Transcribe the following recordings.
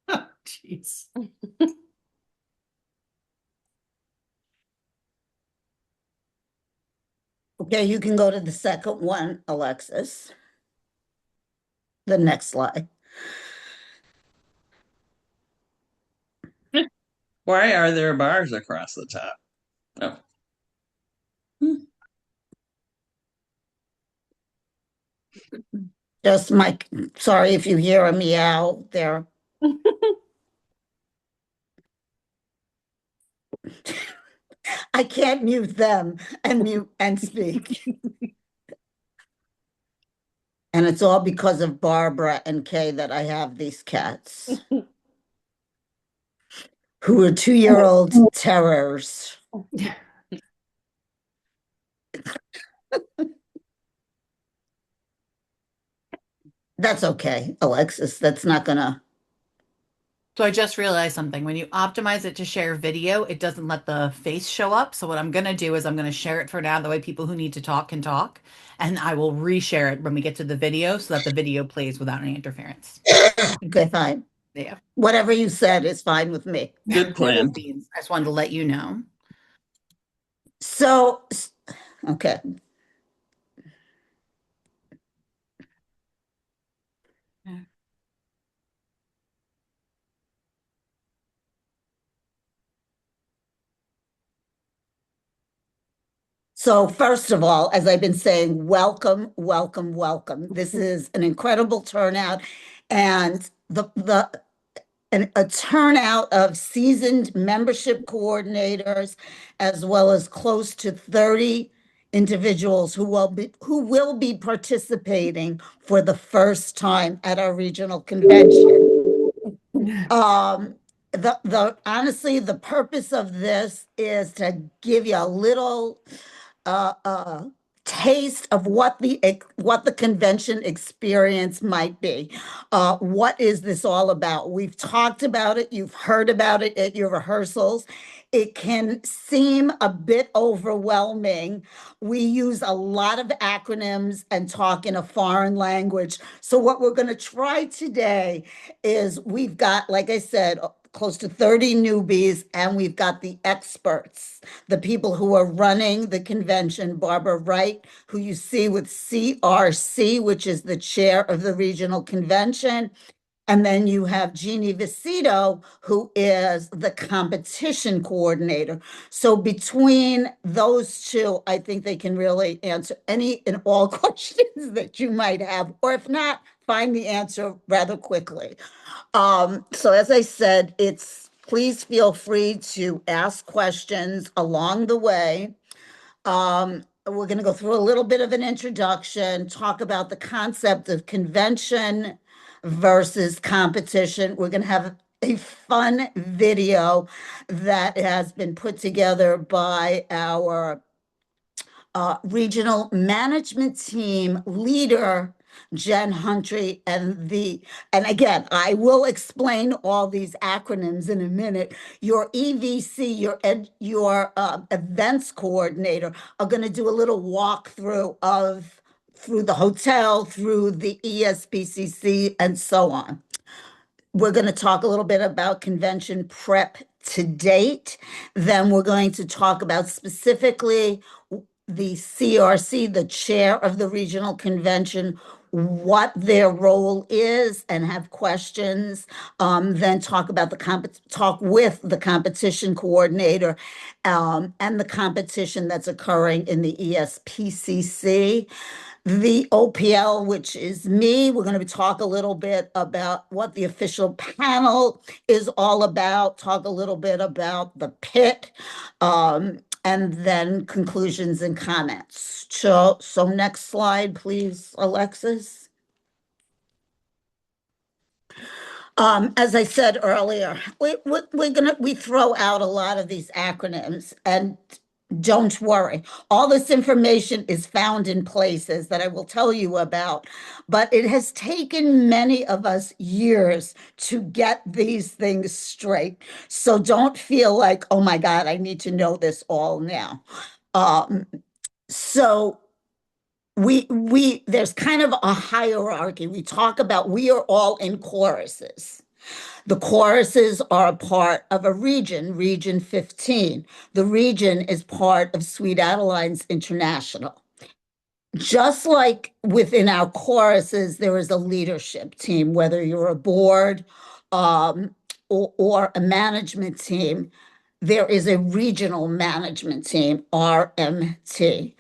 Oh, jeez. Okay, you can go to the second one, Alexis. The next slide. Why are there bars across the top? Oh. Just Mike, sorry if you hear a meow there. I can't mute them and mute and speak. And it's all because of Barbara and Kay that I have these cats. Who are 2-year-old terrors. That's okay, Alexis. That's not gonna. So I just realized something. When you optimize it to share video, it doesn't let the face show up. So what I'm going to do is I'm going to share it for now. That way people who need to talk can talk. And I will reshare it when we get to the video so that the video plays without any interference. Okay, fine. Yeah. Whatever you said is fine with me. Good plan. I just wanted to let you know. So, okay. So first of all, as I've been saying, welcome, welcome, welcome. This is an incredible turnout and a turnout of seasoned membership coordinators, as well as close to 30 individuals who will be participating for the first time at our regional convention. Honestly, the purpose of this is to give you a little taste of what the convention experience might be. What is this all about? We've talked about it. You've heard about it at your rehearsals. It can seem a bit overwhelming. We use a lot of acronyms and talk in a foreign language. So what we're going to try today is we've got, like I said, close to 30 newbies, and we've got the experts, the people who are running the convention. Barbara Wright, who you see with CRC, which is the chair of the regional convention. And then you have Jeannie Visito, who is the competition coordinator. So between those two, I think they can really answer any and all questions that you might have, or if not, find the answer rather quickly. So as I said, please feel free to ask questions along the way. We're going to go through a little bit of an introduction, talk about the concept of convention versus competition. We're going to have a fun video that has been put together by our regional management team leader, Jen Huntry, and again, I will explain all these acronyms in a minute. Your EVC, your events coordinator are going to do a little walkthrough through the hotel, through the ESPCC, and so on. We're going to talk a little bit about convention prep to date. Then we're going to talk about specifically the CRC, the chair of the regional convention, what their role is, and have questions. Then talk with the competition coordinator and the competition that's occurring in the ESPCC. The OPL, which is me, we're going to talk a little bit about what the official panel is all about, talk a little bit about the pit, and then conclusions and comments. So next slide, please, Alexis. As I said earlier, we throw out a lot of these acronyms, and don't worry. All this information is found in places that I will tell you about, but it has taken many of us years to get these things straight. So don't feel like, oh my God, I need to know this all now. So there's kind of a hierarchy. We talk about, we are all in choruses. The choruses are a part of a region, Region 15. The region is part of Sweet Adelines International. Just like within our choruses, there is a leadership team, whether you're a board um, or a management team, there is a regional management team, RMT.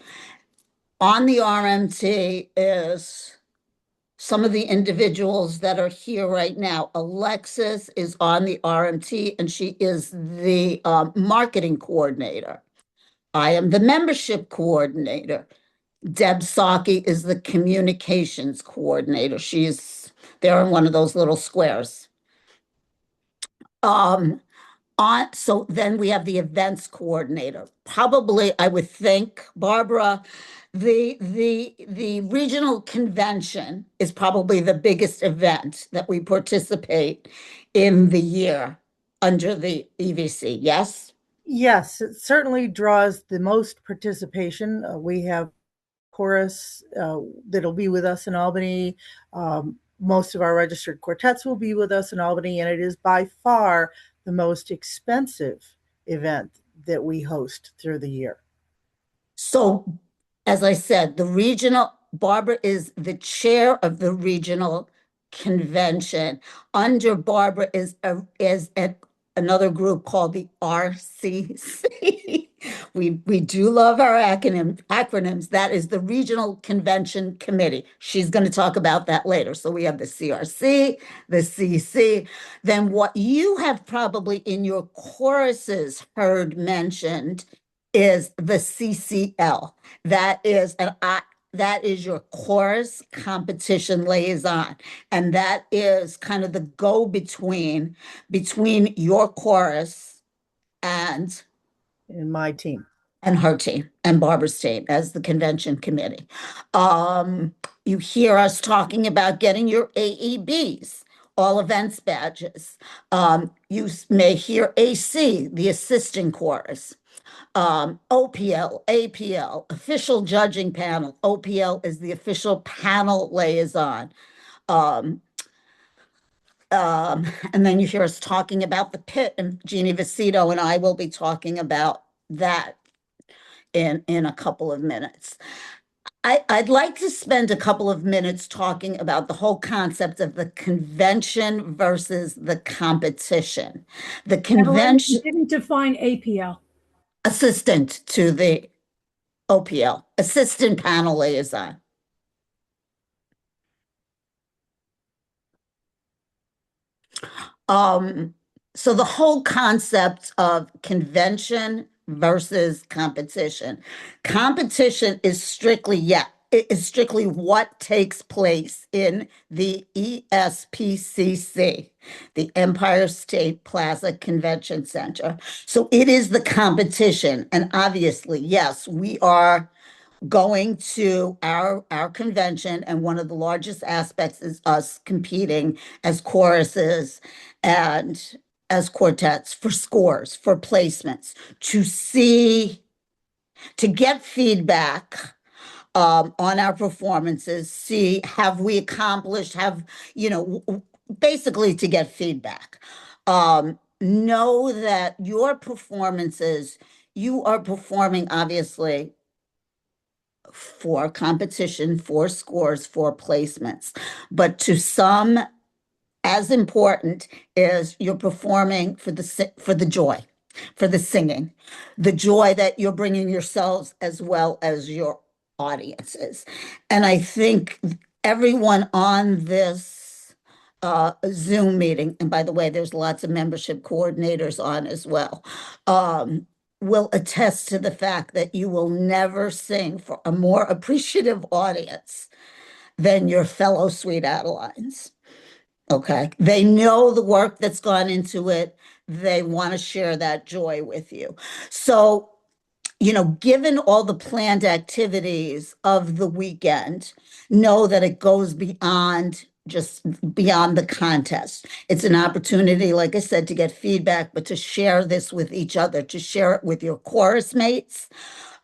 On the RMT is some of the individuals that are here right now. Alexis is on the RMT and she is the marketing coordinator. I am the membership coordinator. Deb Saki is the communications coordinator. She's there in one of those little squares. Um, so then we have the events coordinator. Probably, I would think, Barbara, the regional convention is probably the biggest event that we participate in the year under the EVC. Yes? Yes, it certainly draws the most participation. We have chorus that'll be with us in Albany. Most of our registered quartets will be with us in Albany, and it is by far the most expensive event that we host through the year. So, as I said, Barbara is the chair of the regional convention. Under Barbara is another group called the RCC. We do love our acronyms. That is the Regional Convention Committee. She's going to talk about that later. So we have the CRC, the CC. Then what you have probably in your choruses heard mentioned is the CCL. That is your chorus competition liaison. And that is kind of the go-between between your chorus and my team. And her team and Barbara's team as the convention committee. You hear us talking about getting your AEBs, all events badges. You may hear AC, the assistant chorus. OPL, APL, official judging panel. OPL is the official panel liaison. And then you hear us talking about the pit, and Jeannie Vecito and I will be talking about that in a couple of minutes. I'd like to spend a couple of minutes talking about the whole concept of the convention versus the competition. The convention. You didn't define APL. Assistant to the OPL, assistant panel liaison. So the whole concept of convention versus competition. Competition is strictly what takes place in the ESPCC, the Empire State Plaza Convention Center. So it is the competition. And obviously, yes, we are going to our convention, and one of the largest aspects is us competing as choruses and as quartets for scores, for placements, to get feedback on our performances, see, have we accomplished, basically to get feedback. Know that your performances, you are performing obviously for competition, for scores, for placements, but to some, as important is you're performing for the joy, for the singing, the joy that you're bringing yourselves as well as your audiences. And I think everyone on this Zoom meeting, and by the way, there's lots of membership coordinators on as well, will attest to the fact that you will never sing for a more appreciative audience than your fellow Sweet Adelines. Okay, they know the work that's gone into it. They want to share that joy with you. So, given all the planned activities of the weekend, know that it goes beyond the contest. It's an opportunity, like I said, to get feedback, but to share this with each other, to share it with your chorus mates,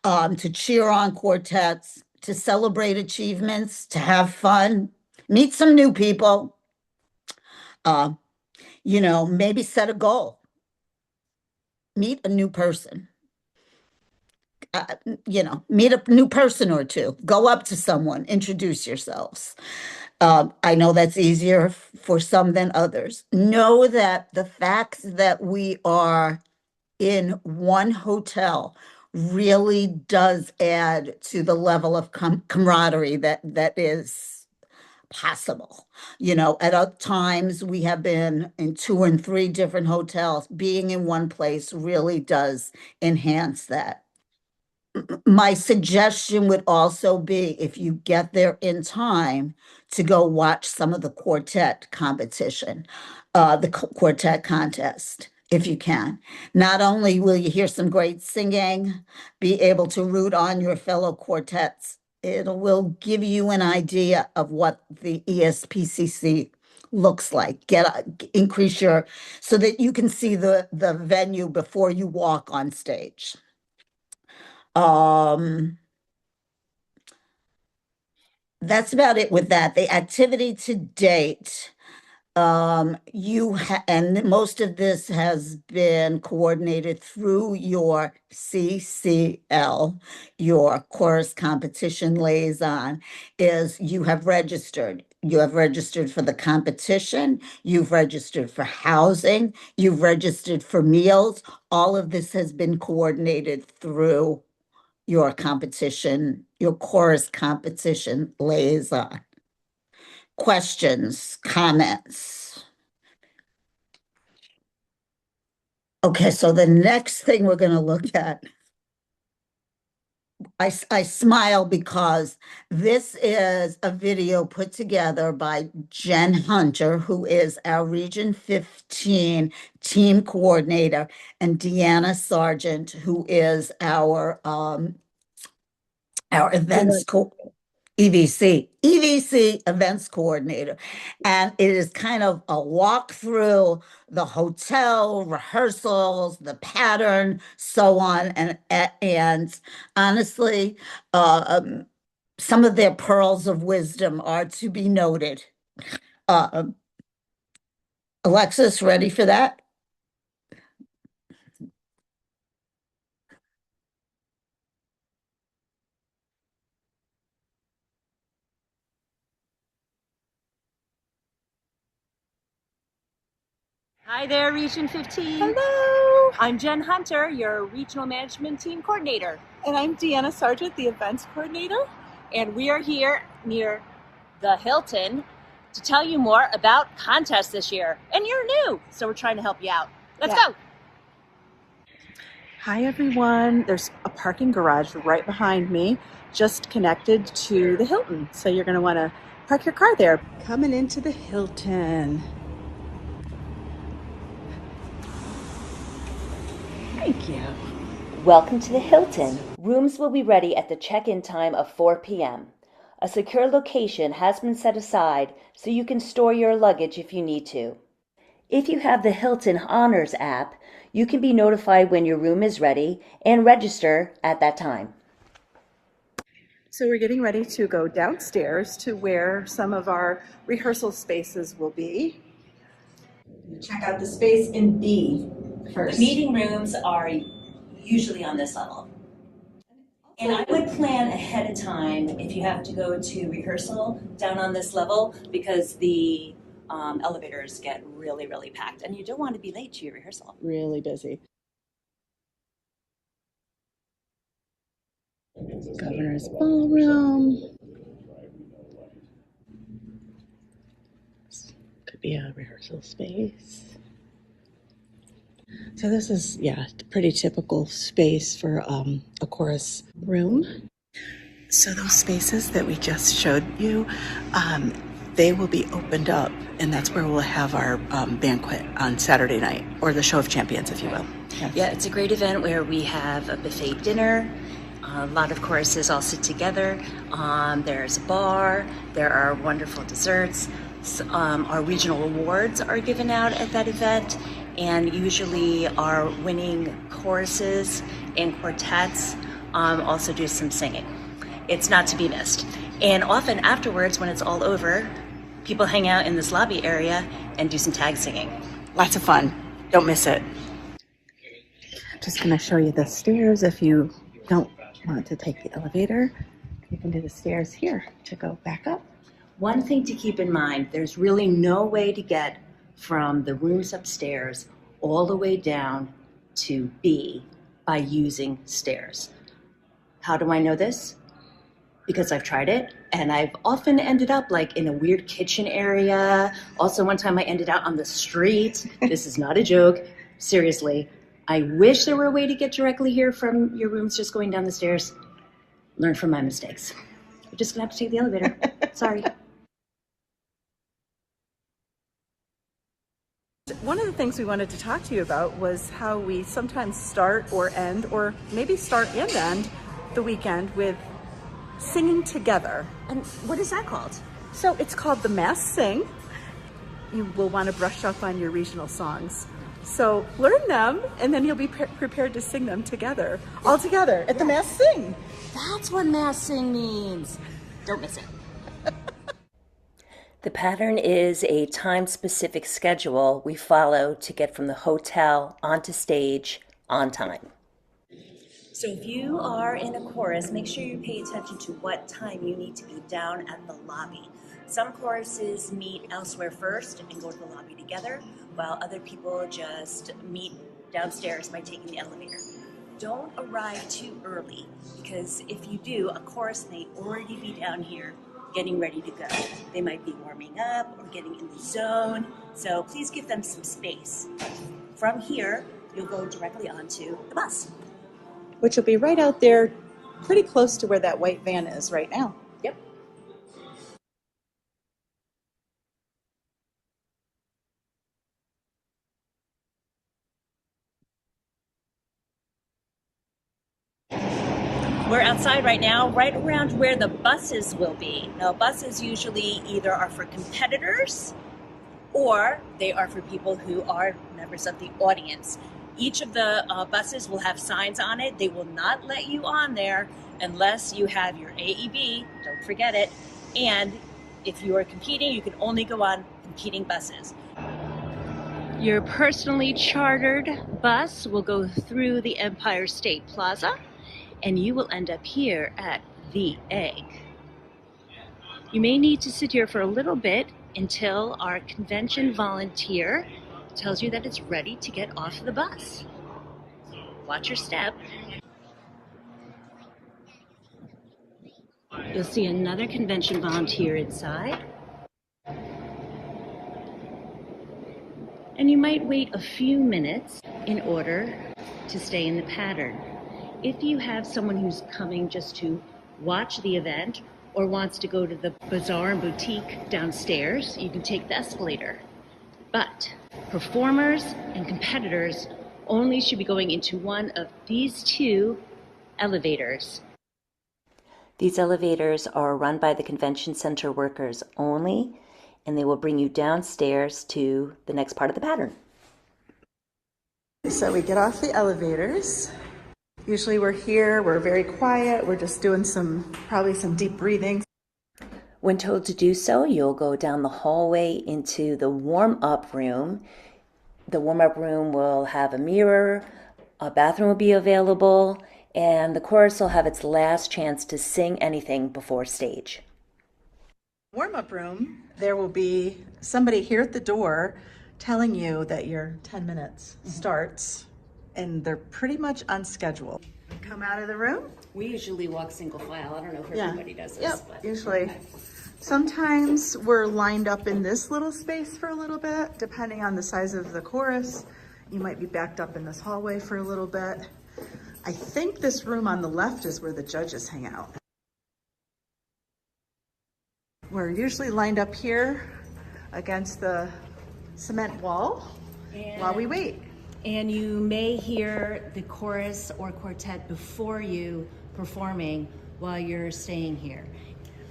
to cheer on quartets, to celebrate achievements, to have fun, meet some new people, maybe set a goal, meet a new person. Meet a new person or two, go up to someone, introduce yourselves. I know that's easier for some than others. Know that the fact that we are in one hotel really does add to the level of camaraderie that is possible. At times we have been in 2 and 3 different hotels. Being in one place really does enhance that. My suggestion would also be, if you get there in time, to go watch some of the quartet competition, the quartet contest, if you can. Not only will you hear some great singing, be able to root on your fellow quartets, it will give you an idea of what the ESPCC looks like. Increase so that you can see the venue before you walk on stage. That's about it with that. The activity to date, and most of this has been coordinated through your CCL, your chorus competition liaison, is you have registered. You have registered for the competition, you've registered for housing, you've registered for meals. All of this has been coordinated through your chorus competition liaison. Questions, comments? Okay, so the next thing we're going to look at, I smile because this is a video put together by Jen Hunter, who is our Region 15 team coordinator, and Deanna Sargent, who is our events EVC events coordinator. And it is kind of a walk through the hotel, rehearsals, the pattern, so on. And honestly, some of their pearls of wisdom are to be noted. Alexis, ready for that? Hi there, Region 15. Hello. I'm Jen Hunter, your Regional Management Team Coordinator. And I'm Deanna Sargent, the Events Coordinator. And we are here near the Hilton to tell you more about contests this year. And you're new, so we're trying to help you out. Let's go. Hi, everyone. There's a parking garage right behind me, just connected to the Hilton. So you're going to want to park your car there. Coming into the Hilton. Thank you. Welcome to the Hilton. Rooms will be ready at the check-in time of 4 p.m. A secure location has been set aside so you can store your luggage if you need to. If you have the Hilton Honors app, you can be notified when your room is ready and register at that time. So we're getting ready to go downstairs to where some of our rehearsal spaces will be. Check out the space in B first. The meeting rooms are usually on this level. And I would plan ahead of time if you have to go to rehearsal down on this level, because the elevators get really, really packed and you don't want to be late to your rehearsal. Really busy. Governor's Ballroom. Could be a rehearsal space. So this is, pretty typical space for a chorus room. So those spaces that we just showed you, they will be opened up, and that's where we'll have our banquet on Saturday night, or the Show of Champions, if you will. Yes. Yeah, it's a great event where we have a buffet dinner. A lot of choruses all sit together. There's a bar. There are wonderful desserts. Our regional awards are given out at that event, and usually our winning choruses and quartets also do some singing. It's not to be missed. And often afterwards, when it's all over, people hang out in this lobby area and do some tag singing. Lots of fun. Don't miss it. Just going to show you the stairs. If you don't want to take the elevator, you can do the stairs here to go back up. One thing to keep in mind, there's really no way to get from the rooms upstairs all the way down to B by using stairs. How do I know this? Because I've tried it, and I've often ended up like in a weird kitchen area. Also, one time I ended out on the street. This is not a joke. Seriously, I wish there were a way to get directly here from your rooms just going down the stairs. Learn from my mistakes. You're just gonna have to take the elevator. Sorry. One of the things we wanted to talk to you about was how we sometimes start or end, or maybe start and end the weekend with singing together. And what is that called? So it's called the Mass Sing. You will want to brush up on your regional songs. So learn them, and then you'll be prepared to sing them together, all together at the Mass Sing. That's what Mass Sing means. Don't miss it. The pattern is a time-specific schedule we follow to get from the hotel onto stage on time. So if you are in a chorus, make sure you pay attention to what time you need to be down at the lobby. Some choruses meet elsewhere first and go to the lobby together, while other people just meet downstairs by taking the elevator. Don't arrive too early, because if you do, a chorus may already be down here getting ready to go. They might be warming up or getting in the zone, so please give them some space. From here, you'll go directly onto the bus. Which will be right out there, pretty close to where that white van is right now. Yep. We're outside right now, right around where the buses will be. Now, buses usually either are for competitors or they are for people who are members of the audience. Each of the buses will have signs on it. They will not let you on there unless you have your AEB, don't forget it. And if you are competing, you can only go on competing buses. Your personally chartered bus will go through the Empire State Plaza, and you will end up here at The Egg. You may need to sit here for a little bit until our convention volunteer tells you that it's ready to get off the bus. Watch your step. You'll see another convention volunteer inside. And you might wait a few minutes in order to stay in the pattern. If you have someone who's coming just to watch the event or wants to go to the bazaar and boutique downstairs, you can take the escalator. But performers and competitors only should be going into one of these two elevators. These elevators are run by the convention center workers only, and they will bring you downstairs to the next part of the pattern. So we get off the elevators. Usually we're here, we're very quiet, we're just doing probably some deep breathing. When told to do so, you'll go down the hallway into the warm-up room. The warm-up room will have a mirror, a bathroom will be available, and the chorus will have its last chance to sing anything before stage. Warm-up room, there will be somebody here at the door telling you that your 10 minutes starts, and they're pretty much on schedule. Come out of the room. We usually walk single file. I don't know if everybody does this. Yep, but usually. Sometimes we're lined up in this little space for a little bit, depending on the size of the chorus. You might be backed up in this hallway for a little bit. I think this room on the left is where the judges hang out. We're usually lined up here against the cement wall while we wait. And you may hear the chorus or quartet before you performing while you're staying here.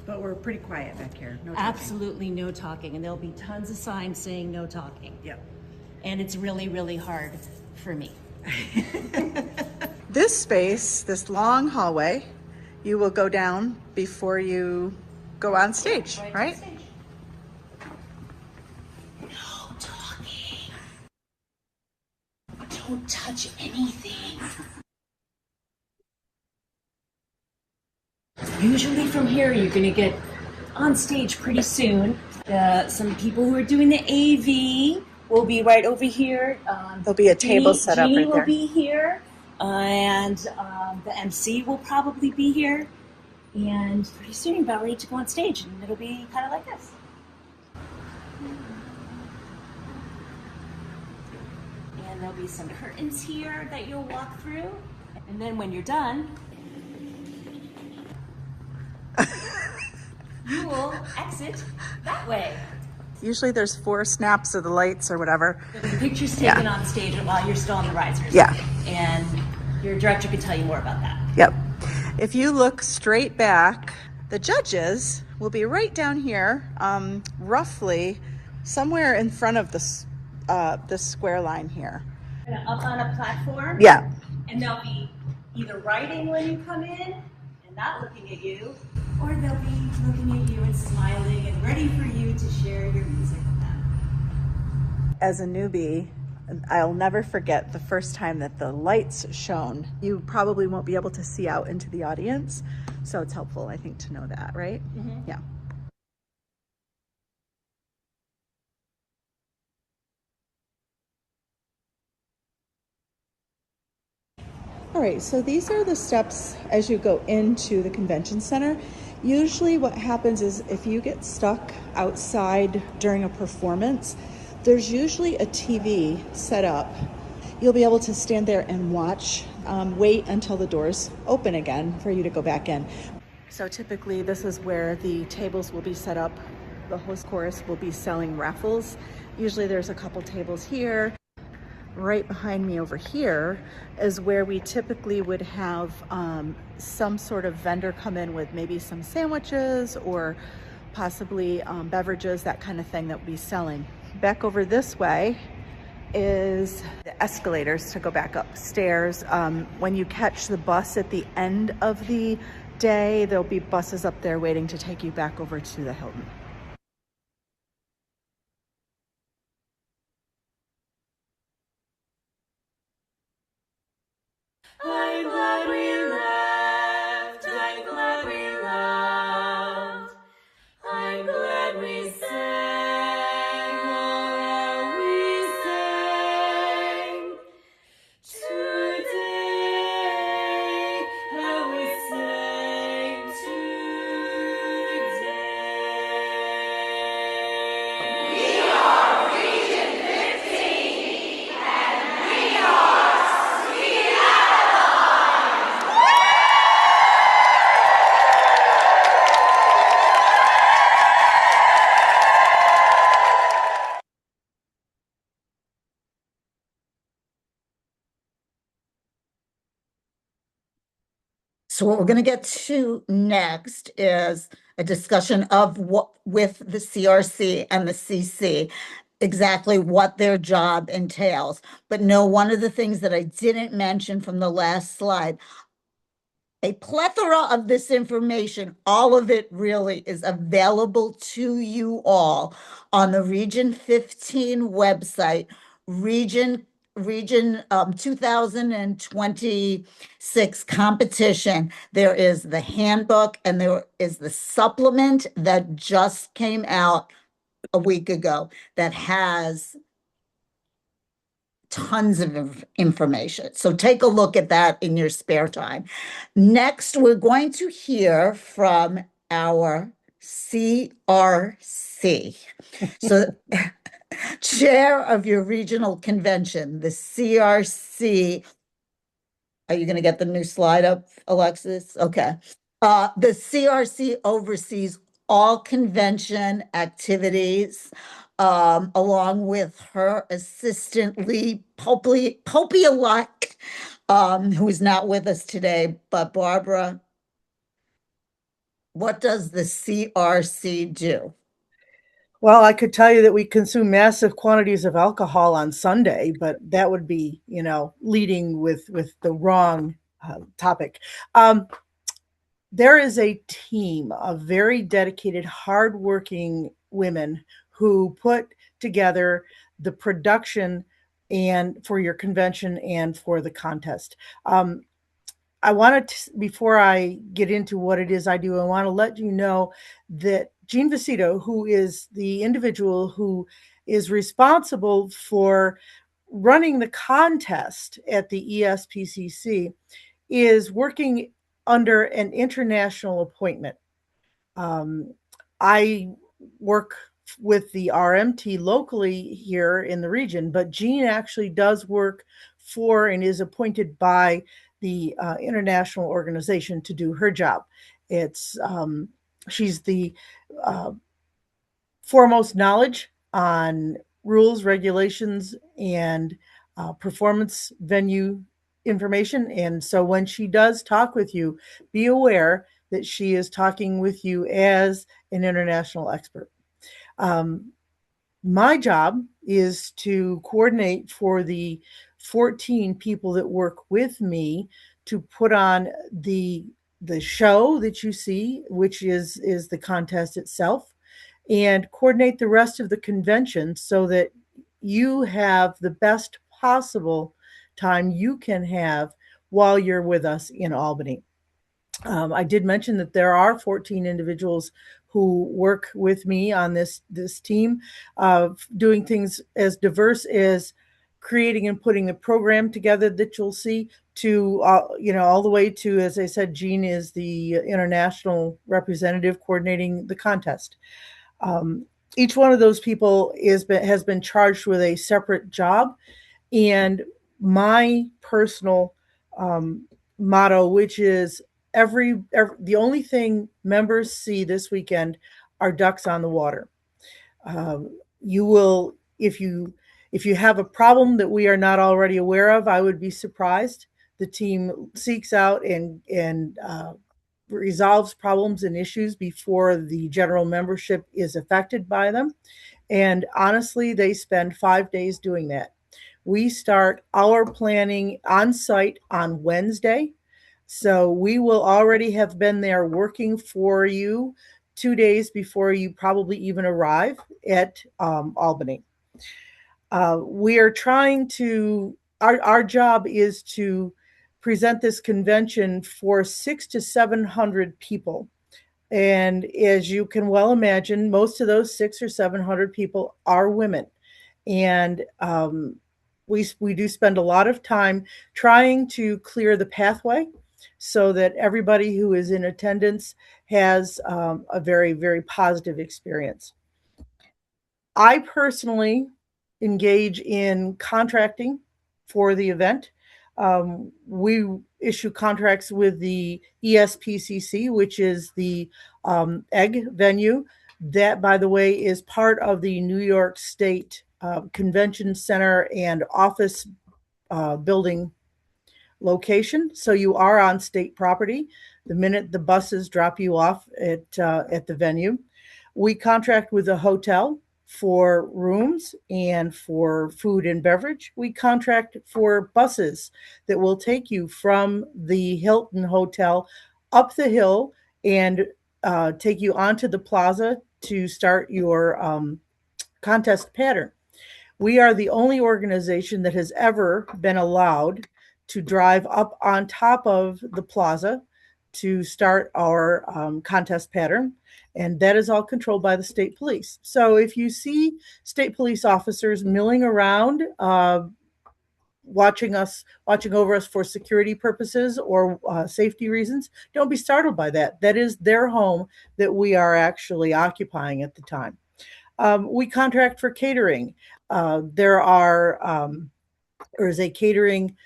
But we're pretty quiet back here. No talking. Absolutely no talking. And there'll be tons of signs saying no talking. Yep. And it's really, really hard for me. This space, this long hallway, you will go down before you go on stage, right? No talking. Don't touch anything. Usually from here, you're going to get on stage pretty soon. Some people who are doing the AV will be right over here. There'll be a table set up Jeannie right will there. be here, and the MC will probably be here. And pretty soon you're about ready to go on stage, and it'll be kind of like this. And there'll be some curtains here that you'll walk through. And then when you're done, you will exit that way. Usually there's 4 snaps of the lights or whatever. The picture's taken on stage while you're still on the risers. Yeah. And your director can tell you more about that. Yep. If you look straight back, the judges will be right down here, roughly somewhere in front of this square line here. Up on a platform. Yeah. And they'll be either writing when you come in and not looking at you, or they'll be looking at you and smiling and ready for you to share your music with them. As a newbie, I'll never forget the first time that the lights shone. You probably won't be able to see out into the audience, so it's helpful, I think, to know that, right? Mm-hmm. Yeah. All right, so these are the steps as you go into the convention center. Usually what happens is if you get stuck outside during a performance, there's usually a TV set up. You'll be able to stand there and watch, wait until the doors open again for you to go back in. So typically this is where the tables will be set up. The host chorus will be selling raffles. Usually there's a couple tables here. Right behind me over here is where we typically would have some sort of vendor come in with maybe some sandwiches or possibly beverages, that kind of thing that we'll be selling. Back over this way is the escalators to go back upstairs. When you catch the bus at the end of the day, there'll be buses up there waiting to take you back over to the Hilton. I'm glad we left, I'm glad we loved, I'm glad we sang all we sang. Today, how we sang today. We are Region 15, and we are Sweet Adelines. So what we're going to get to next is a discussion of what with the CRC and the CC, exactly what their job entails. But no, one of the things that I didn't mention from the last slide, a plethora of this information, all of it really is available to you all on the Region 15 website, Region 2026 competition. There is the handbook and there is the supplement that just came out a week ago that has tons of information. So take a look at that in your spare time. Next, we're going to hear from our CRC. So chair of your regional convention, the CRC. Are you going to get the new slide up, Alexis? Okay. The CRC oversees all convention activities, along with her assistant Lee Popielak, who is not with us today. But Barbara, what does the CRC do? Well, I could tell you that we consume massive quantities of alcohol on Sunday, but that would be, leading with the wrong topic. there is a team of very dedicated, hardworking women who put together the production and for your convention and for the contest. I wanted to, before I get into what it is I do, I want to let you know that Jean Vecito, who is the individual who is responsible for running the contest at the ESPCC, is working under an international appointment. I work with the RMT locally here in the region, but Jean actually does work for and is appointed by the international organization to do her job. It's she's the uh, foremost knowledge on rules, regulations, and performance venue information. And so when she does talk with you, be aware that she is talking with you as an international expert. My job is to coordinate for the 14 people that work with me to put on the show that you see, which is the contest itself, and coordinate the rest of the convention so that you have the best possible time you can have while you're with us in Albany. I did mention that there are 14 individuals who work with me on this team, doing things as diverse as creating and putting the program together that you'll see to all the way to, as I said, Jean is the international representative coordinating the contest. Each one of those people has been charged with a separate job, and my personal motto, which is every the only thing members see this weekend are ducks on the water. You will, if you have a problem that we are not already aware of, I would be surprised. The team seeks out and resolves problems and issues before the general membership is affected by them. And honestly, they spend 5 days doing that. We start our planning on site on Wednesday. So we will already have been there working for you 2 days before you probably even arrive at Albany. We are trying to, our job is to present this convention for 600 to 700 people. And as you can well imagine, most of those 600 or 700 people are women. And we do spend a lot of time trying to clear the pathway so that everybody who is in attendance has a very, very positive experience. I personally engage in contracting for the event. We issue contracts with the ESPCC, which is the egg venue. That, by the way, is part of the New York State Convention Center and office building location. So you are on state property the minute the buses drop you off at the venue. We contract with a hotel for rooms and for food and beverage. We contract for buses that will take you from the Hilton Hotel up the hill and take you onto the plaza to start your contest pattern. We are the only organization that has ever been allowed to drive up on top of the plaza to start our contest pattern. And that is all controlled by the state police. So if you see state police officers milling around, watching over us for security purposes or safety reasons, don't be startled by that. That is their home that we are actually occupying at the time. We contract for catering. There is a catering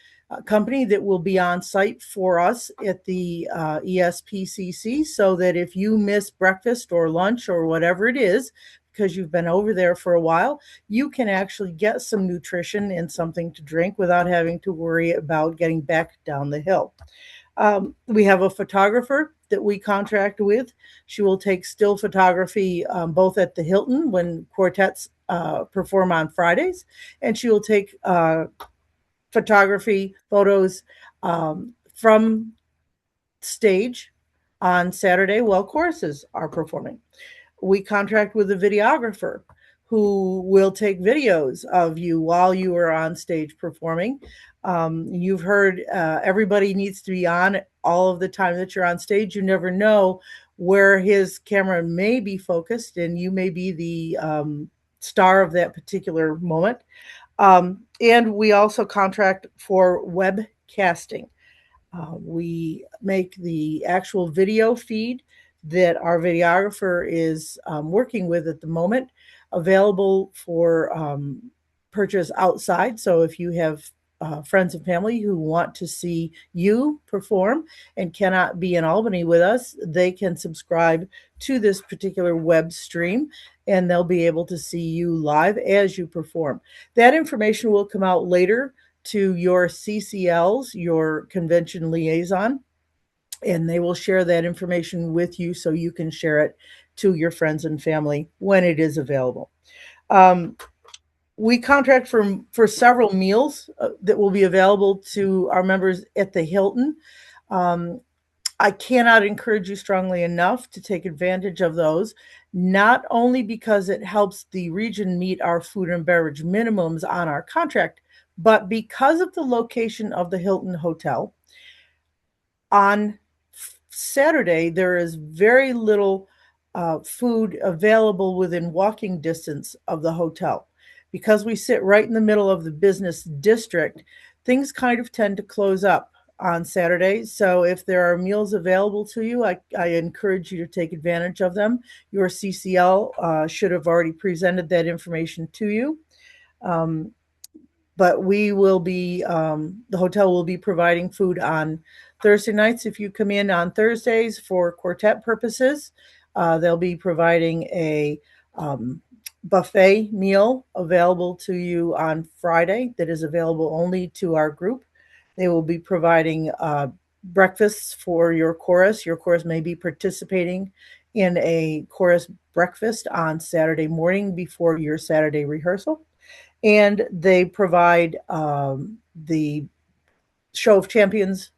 company that will be on site for us at the ESPCC, so that if you miss breakfast or lunch or whatever it is, because you've been over there for a while, you can actually get some nutrition and something to drink without having to worry about getting back down the hill. We have a photographer that we contract with. She will take still photography both at the Hilton when quartets perform on Fridays, and she will take photography photos from stage on Saturday while choruses are performing. We contract with a videographer who will take videos of you while you are on stage performing. You've heard everybody needs to be on all of the time that you're on stage. You never know where his camera may be focused, and you may be the star of that particular moment. And we also contract for webcasting. We make the actual video feed that our videographer is working with at the moment available for purchase outside. So if you have friends and family who want to see you perform and cannot be in Albany with us, they can subscribe to this particular web stream and they'll be able to see you live as you perform. That information will come out later to your CCLs, your convention liaison, and they will share that information with you so you can share it to your friends and family when it is available. We contract for several meals that will be available to our members at the Hilton. I cannot encourage you strongly enough to take advantage of those, not only because it helps the region meet our food and beverage minimums on our contract, but because of the location of the Hilton Hotel. On Saturday, there is very little food available within walking distance of the hotel. Because we sit right in the middle of the business district, things kind of tend to close up on Saturday. So if there are meals available to you, I encourage you to take advantage of them. Your CCL should have already presented that information to you. But we will be, the hotel will be providing food on Thursday nights. If you come in on Thursdays for quartet purposes, they'll be providing a buffet meal available to you on Friday that is available only to our group. They will be providing breakfasts for your chorus. Your chorus may be participating in a chorus breakfast on Saturday morning before your Saturday rehearsal. And they provide the Show of Champions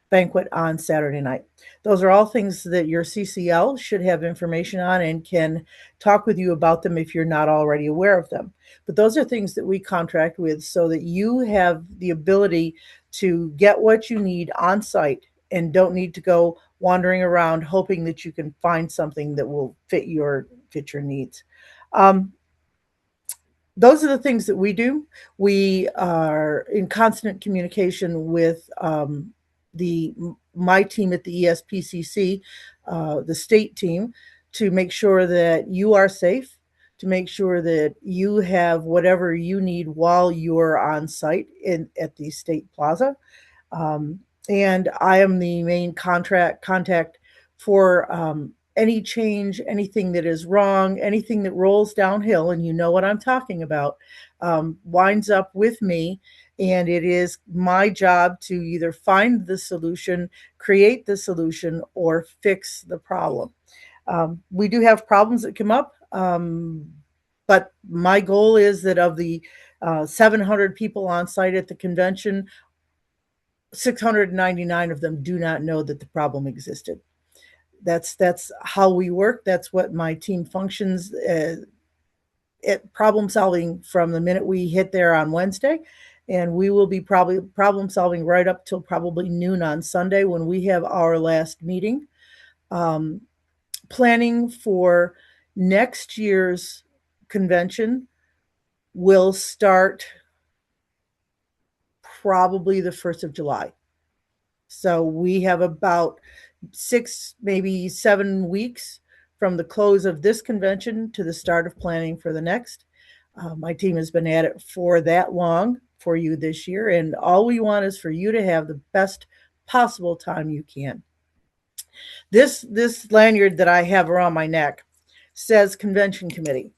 banquet on Saturday night. Those are all things that your CCL should have information on and can talk with you about them if you're not already aware of them. But those are things that we contract with so that you have the ability to get what you need on site and don't need to go wandering around hoping that you can find something that will fit your needs. Those are the things that we do. We are in constant communication with my team at the ESPCC, the state team, to make sure that you are safe, to make sure that you have whatever you need while you're on site at the state plaza. And I am the main contact for any change, anything that is wrong, anything that rolls downhill, and you know what I'm talking about, winds up with me. And it is my job to either find the solution, create the solution, or fix the problem. We do have problems that come up, but my goal is that of the 700 people on site at the convention, 699 of them do not know that the problem existed. That's how we work. That's what my team functions at problem solving from the minute we hit there on Wednesday. And we will be probably problem solving right up till probably noon on Sunday when we have our last meeting. Planning for next year's convention will start probably the 1st of July. So we have about 6, maybe 7 weeks from the close of this convention to the start of planning for the next. My team has been at it for that long for you this year, and all we want is for you to have the best possible time you can. This lanyard that I have around my neck says Convention Committee.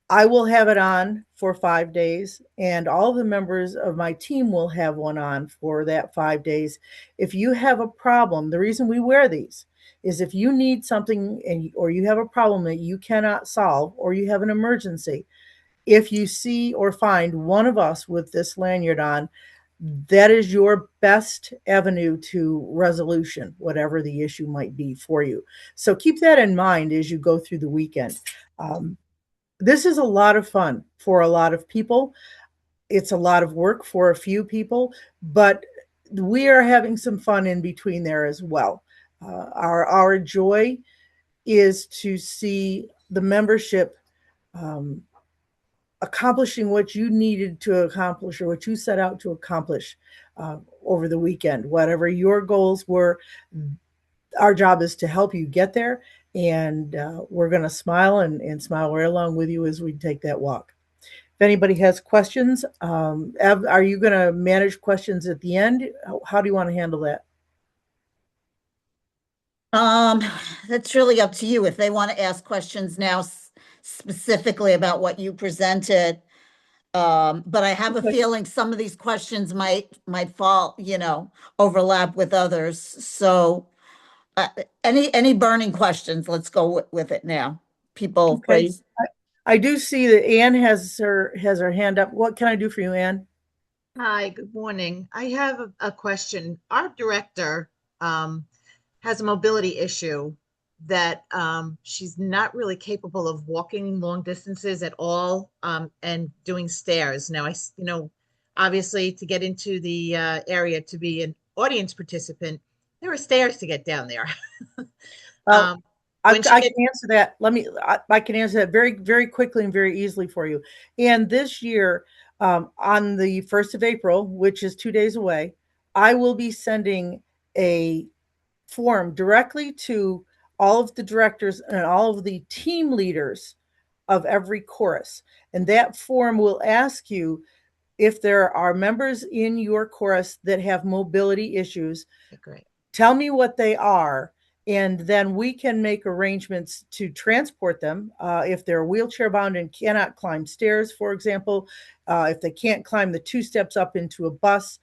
I will have it on for 5 days, and all the members of my team will have one on for that 5 days. If you have a problem, the reason we wear these is if you need something or you have a problem that you cannot solve or you have an emergency, if you see or find one of us with this lanyard on, that is your best avenue to resolution, whatever the issue might be for you. So keep that in mind as you go through the weekend. This is a lot of fun for a lot of people. It's a lot of work for a few people, but we are having some fun in between there as well. Our joy is to see the membership accomplishing what you needed to accomplish or what you set out to accomplish over the weekend. Whatever your goals were, our job is to help you get there, and we're going to smile and smile right along with you as we take that walk. If anybody has questions, Ev, are you going to manage questions at the end? How do you want to handle that? That's really up to you. If they want to ask questions now specifically about what you presented. But I have a feeling some of these questions might fall, overlap with others. So any burning questions, let's go with it now. People, Okay. please. I do see that Anne has her hand up. What can I do for you, Anne? Hi, good morning. I have a question. Our director has a mobility issue that she's not really capable of walking long distances at all and doing stairs. Now, obviously to get into the area to be an audience participant, there are stairs to get down there. I can answer that. I can answer that very, very quickly and very easily for you. And this year, on the 1st of April, which is 2 days away, I will be sending a form directly to all of the directors and all of the team leaders of every chorus. And that form will ask you if there are members in your chorus that have mobility issues. Great. Tell me what they are, and then we can make arrangements to transport them. If they're wheelchair bound and cannot climb stairs, for example, if they can't climb the 2 steps up into a bus,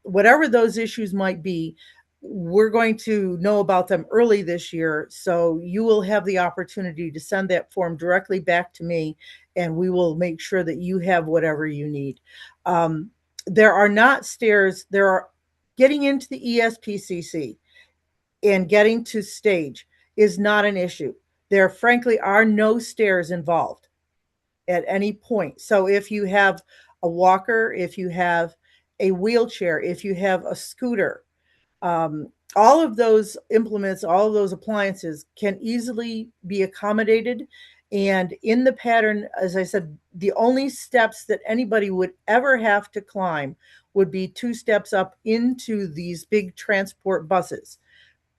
whatever those issues might be, we're going to know about them early this year. So you will have the opportunity to send that form directly back to me, and we will make sure that you have whatever you need. There are not stairs. There are getting into the ESPCC and getting to stage is not an issue. There frankly are no stairs involved at any point. So if you have a walker, if you have a wheelchair, if you have a scooter, all of those implements, all of those appliances can easily be accommodated. And in the pattern, as I said, the only steps that anybody would ever have to climb would be 2 steps up into these big transport buses.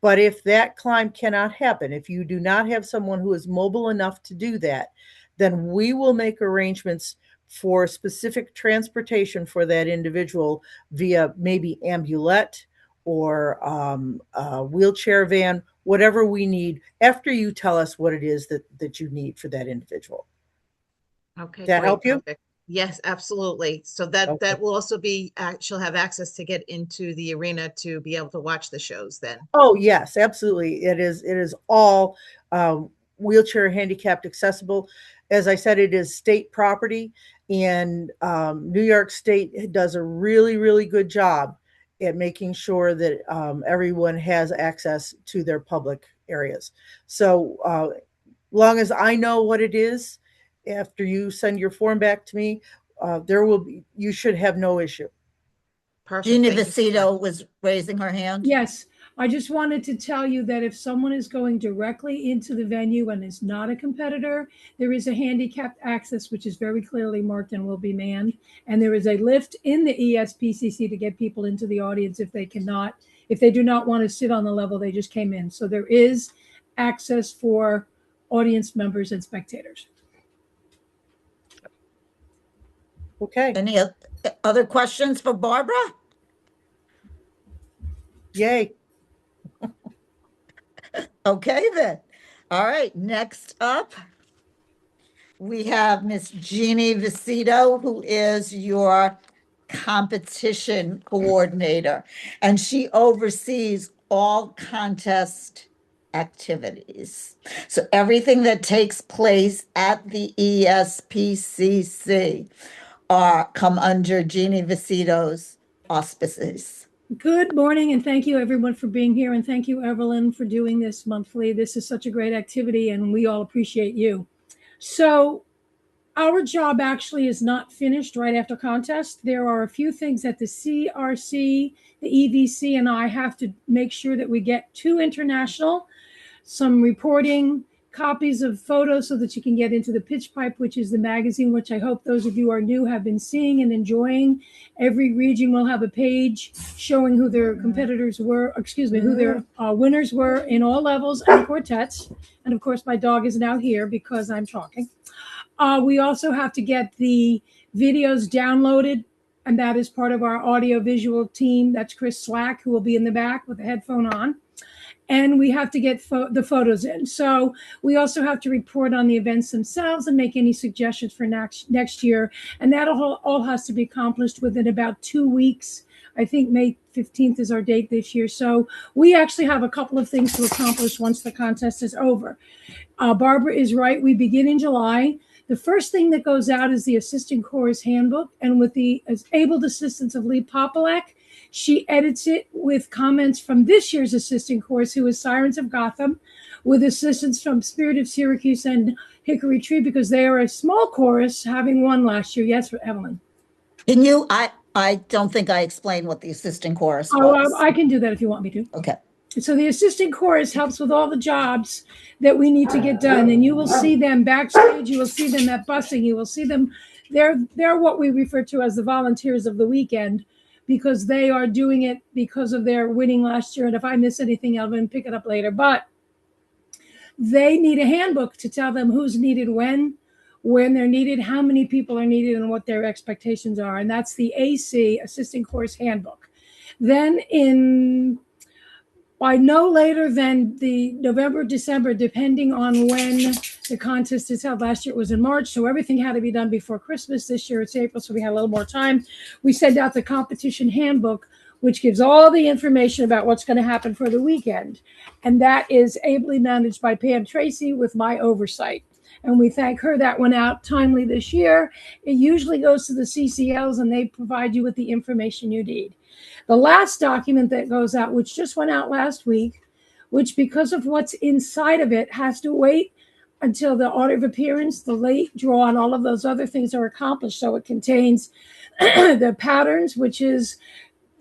But if that climb cannot happen, if you do not have someone who is mobile enough to do that, then we will make arrangements for specific transportation for that individual via maybe ambulette or a wheelchair van, whatever we need, after you tell us what it is that you need for that individual. Okay, that great, help you? perfect. Yes, absolutely. So that will also be, she'll have access to get into the arena to be able to watch the shows then. Oh, yes, absolutely. It is all wheelchair handicapped accessible. As I said, it is state property, and New York State does a really, really good job at making sure that everyone has access to their public areas. So long as I know what it is, after you send your form back to me, you should have no issue. Perfect. Gina Vecito was raising her hand. Yes, I just wanted to tell you that if someone is going directly into the venue and is not a competitor, there is a handicapped access, which is very clearly marked and will be manned. And there is a lift in the ESPCC to get people into the audience if they do not want to sit on the level they just came in. So there is access for audience members and spectators. Okay. Any other questions for Barbara? Yay. Okay, then. All right, next up, we have Miss Jeannie Vecito, who is your competition coordinator, and she oversees all contest activities. So everything that takes place at the ESPCC come under Jeannie Visito's auspices. Good morning, and thank you everyone for being here, and thank you, Evelyn, for doing this monthly. This is such a great activity, and we all appreciate you. So our job actually is not finished right after contest. There are a few things that the CRC, the EDC, and I have to make sure that we get to international, some reporting, copies of photos so that you can get into the Pitch Pipe, which is the magazine, which I hope those of you who are new have been seeing and enjoying. Every region will have a page showing who their competitors were, who their winners were in all levels and quartets. And of course, my dog is now here because I'm talking. We also have to get the videos downloaded, and that is part of our audio-visual team. That's Chris Slack, who will be in the back with a headphone on. And we have to get the photos in. So we also have to report on the events themselves and make any suggestions for next year. And that all has to be accomplished within about 2 weeks. I think May 15th is our date this year. So we actually have a couple of things to accomplish once the contest is over. Barbara is right. We begin in July. The first thing that goes out is the Assistant Chorus Handbook. And with the able assistance of Lee Popolek, she edits it with comments from this year's assistant chorus, who is Sirens of Gotham, with assistance from Spirit of Syracuse and Hickory Tree, because they are a small chorus, having won last year. Yes, Evelyn. Can you, I don't think I explained what the assistant chorus was. I can do that if you want me to. Okay. So the assistant chorus helps with all the jobs that we need to get done. And you will see them backstage. You will see them at busing. You will see them. They're what we refer to as the volunteers of the weekend, because they are doing it because of their winning last year. And if I miss anything, I'll pick it up later. But they need a handbook to tell them who's needed when they're needed, how many people are needed, and what their expectations are. And that's the AC, Assistant Chorus Handbook. Then by no later than the November, December, depending on when the contest is held. Last year it was in March, so everything had to be done before Christmas. This year it's April, so we had a little more time. We send out the competition handbook, which gives all the information about what's going to happen for the weekend. And that is ably managed by Pam Tracy with my oversight. And we thank her. That went out timely this year. It usually goes to the CCLs, and they provide you with the information you need. The last document that goes out, which just went out last week, which because of what's inside of it has to wait until the order of appearance, the late draw, and all of those other things are accomplished. So it contains the patterns, which is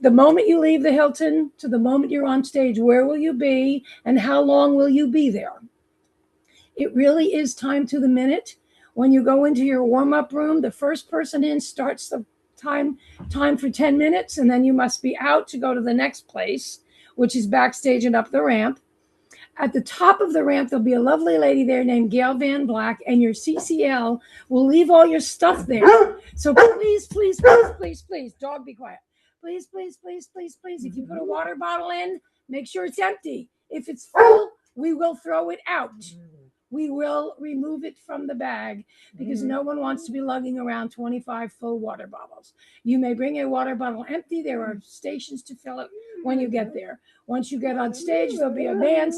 the moment you leave the Hilton to the moment you're on stage, where will you be and how long will you be there? It really is time to the minute. When you go into your warm-up room, the first person in starts the time for 10 minutes, and then you must be out to go to the next place, which is backstage and up the ramp. At the top of the ramp, there'll be a lovely lady there named Gail Van Black, and your CCL will leave all your stuff there. So please, please, please, please, please, dog, be quiet. Please, please, please, please, please, if you put a water bottle in, make sure it's empty. If it's full, we will throw it out. We will remove it from the bag, because no one wants to be lugging around 25 full water bottles. You may bring a water bottle empty. There are stations to fill it when you get there. Once you get on stage, there'll be a man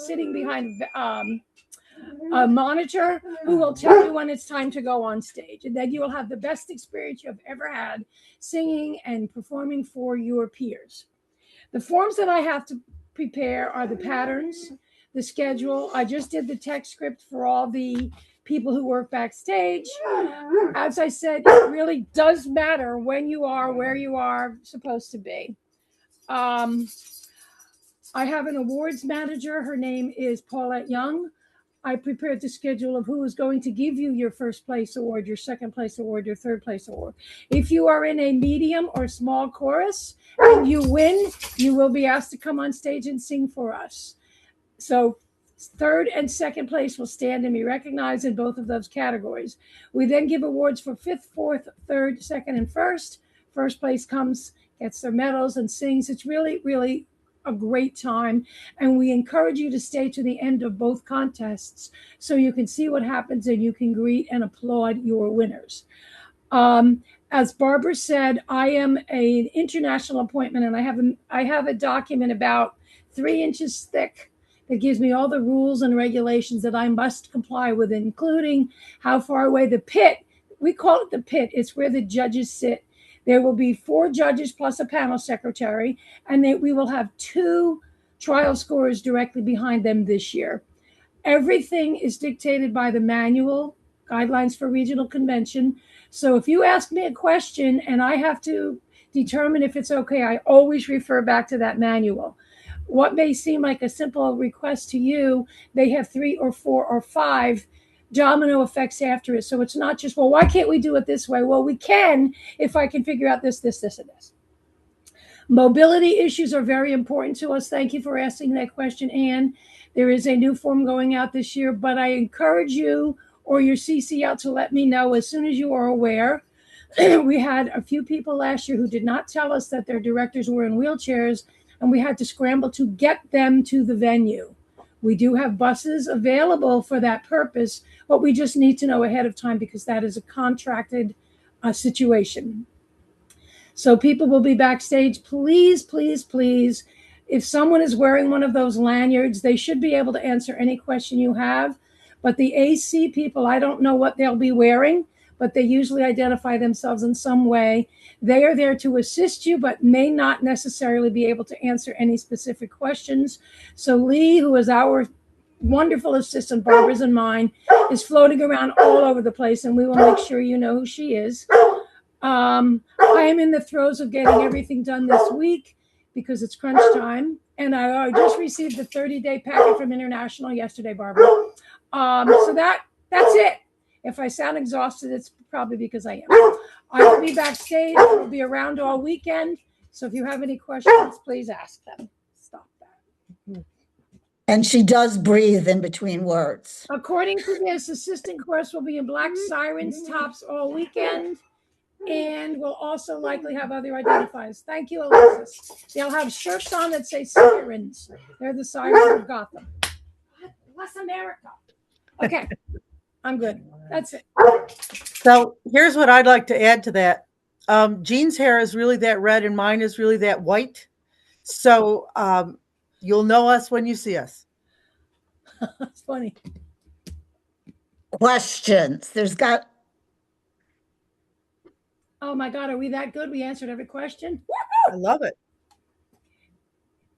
sitting behind a monitor who will tell you when it's time to go on stage. And then you will have the best experience you have ever had singing and performing for your peers. The forms that I have to prepare are the patterns, the schedule. I just did the text script for all the people who work backstage. As I said, it really does matter when you are, where you are supposed to be. I have an awards manager. Her name is Paulette Young. I prepared the schedule of who is going to give you your first place award, your second place award, your third place award. If you are in a medium or small chorus and you win, you will be asked to come on stage and sing for us. So third and second place will stand and be recognized in both of those categories. We then give awards for fifth, fourth, third, second, and first. First place comes, gets their medals and sings. It's really, really a great time. And we encourage you to stay to the end of both contests so you can see what happens and you can greet and applaud your winners. As Barbara said, I am an international appointment, and I have a document about 3 inches thick that gives me all the rules and regulations that I must comply with, including how far away the pit we call it the pit. It's where the judges sit. There will be 4 judges plus a panel secretary, and we will have 2 trial scorers directly behind them this year. Everything is dictated by the manual, guidelines for regional convention. So if you ask me a question and I have to determine if it's okay, I always refer back to that manual. What may seem like a simple request to you, they have 3 or 4 or 5 domino effects after it. So it's not just, well, why can't we do it this way? Well, we can if I can figure out this, this, this, and this. Mobility issues are very important to us. Thank you for asking that question, Anne. There is a new form going out this year, but I encourage you or your CCL to let me know as soon as you are aware. We had a few people last year who did not tell us that their directors were in wheelchairs, and we had to scramble to get them to the venue. We do have buses available for that purpose, but we just need to know ahead of time because that is a contracted situation. So people will be backstage. Please, please, please, if someone is wearing one of those lanyards, they should be able to answer any question you have. But the AC people, I don't know what they'll be wearing, but they usually identify themselves in some way. They are there to assist you, but may not necessarily be able to answer any specific questions. So Lee, who is our wonderful assistant, Barbara's and mine, is floating around all over the place, and we will make sure you know who she is. I am in the throes of getting everything done this week because it's crunch time. And I just received the 30-day packet from International yesterday, Barbara. So that's it. If I sound exhausted, it's probably because I am. I will be backstage. I will be around all weekend. So if you have any questions, please ask them. Stop that. And she does breathe in between words. According to this, assistant chorus will be in black sirens tops all weekend. And we'll also likely have other identifiers. Thank you, Alexis. They'll have shirts on that say sirens. They're the sirens of Gotham. Bless America. Okay, I'm good. That's it. So here's what I'd like to add to that. Jean's hair is really that red and mine is really that white. So you'll know us when you see us. It's funny. Questions. Oh my God, are we that good? We answered every question. I love it.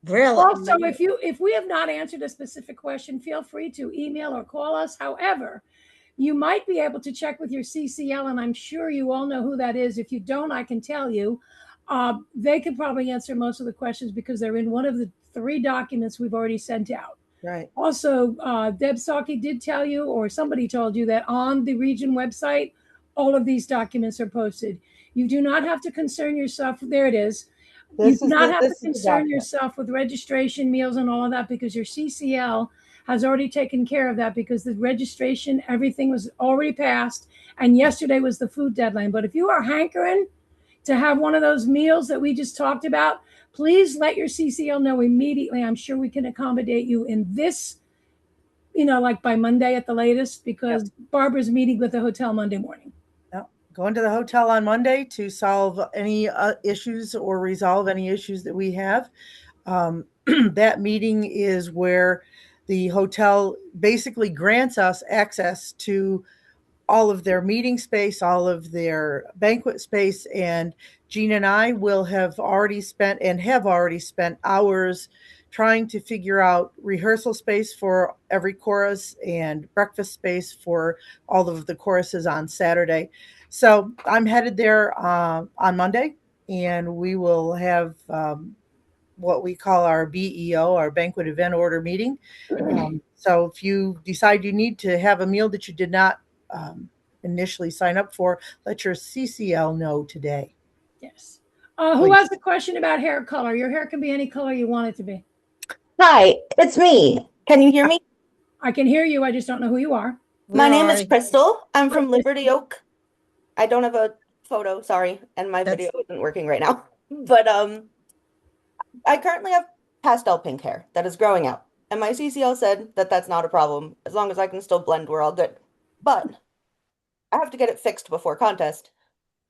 Really? Also, if we have not answered a specific question, feel free to email or call us. However, you might be able to check with your CCL, and I'm sure you all know who that is. If you don't, I can tell you. They could probably answer most of the questions because they're in one of the 3 documents we've already sent out. Right. Also, Deb Salke did tell you, or somebody told you, that on the region website, all of these documents are posted. You do not have to concern yourself. There it is. You do not have to concern yourself with registration, meals, and all of that because your CCL has already taken care of that because the registration, everything was already passed. And yesterday was the food deadline. But if you are hankering to have one of those meals that we just talked about, please let your CCL know immediately. I'm sure we can accommodate you in this, like by Monday at the latest, because Barbara's meeting with the hotel Monday morning. Going to the hotel on Monday to solve any issues or resolve any issues that we have. That meeting is where the hotel basically grants us access to all of their meeting space, all of their banquet space, and Jean and I will have already spent hours trying to figure out rehearsal space for every chorus and breakfast space for all of the choruses on Saturday. So I'm headed there on Monday, and we will have what we call our BEO, our banquet event order meeting. So if you decide you need to have a meal that you did not initially sign up for, let your CCL know today. Yes. Who has a question about hair color? Your hair can be any color you want it to be. Hi, it's me. Can you hear me? I can hear you. I just don't know who you are. My name is Crystal. I'm from Liberty Oak. I don't have a photo, sorry, and my video isn't working right now. But I currently have pastel pink hair that is growing out. And my CCL said that that's not a problem. As long as I can still blend, we're all good. But I have to get it fixed before contest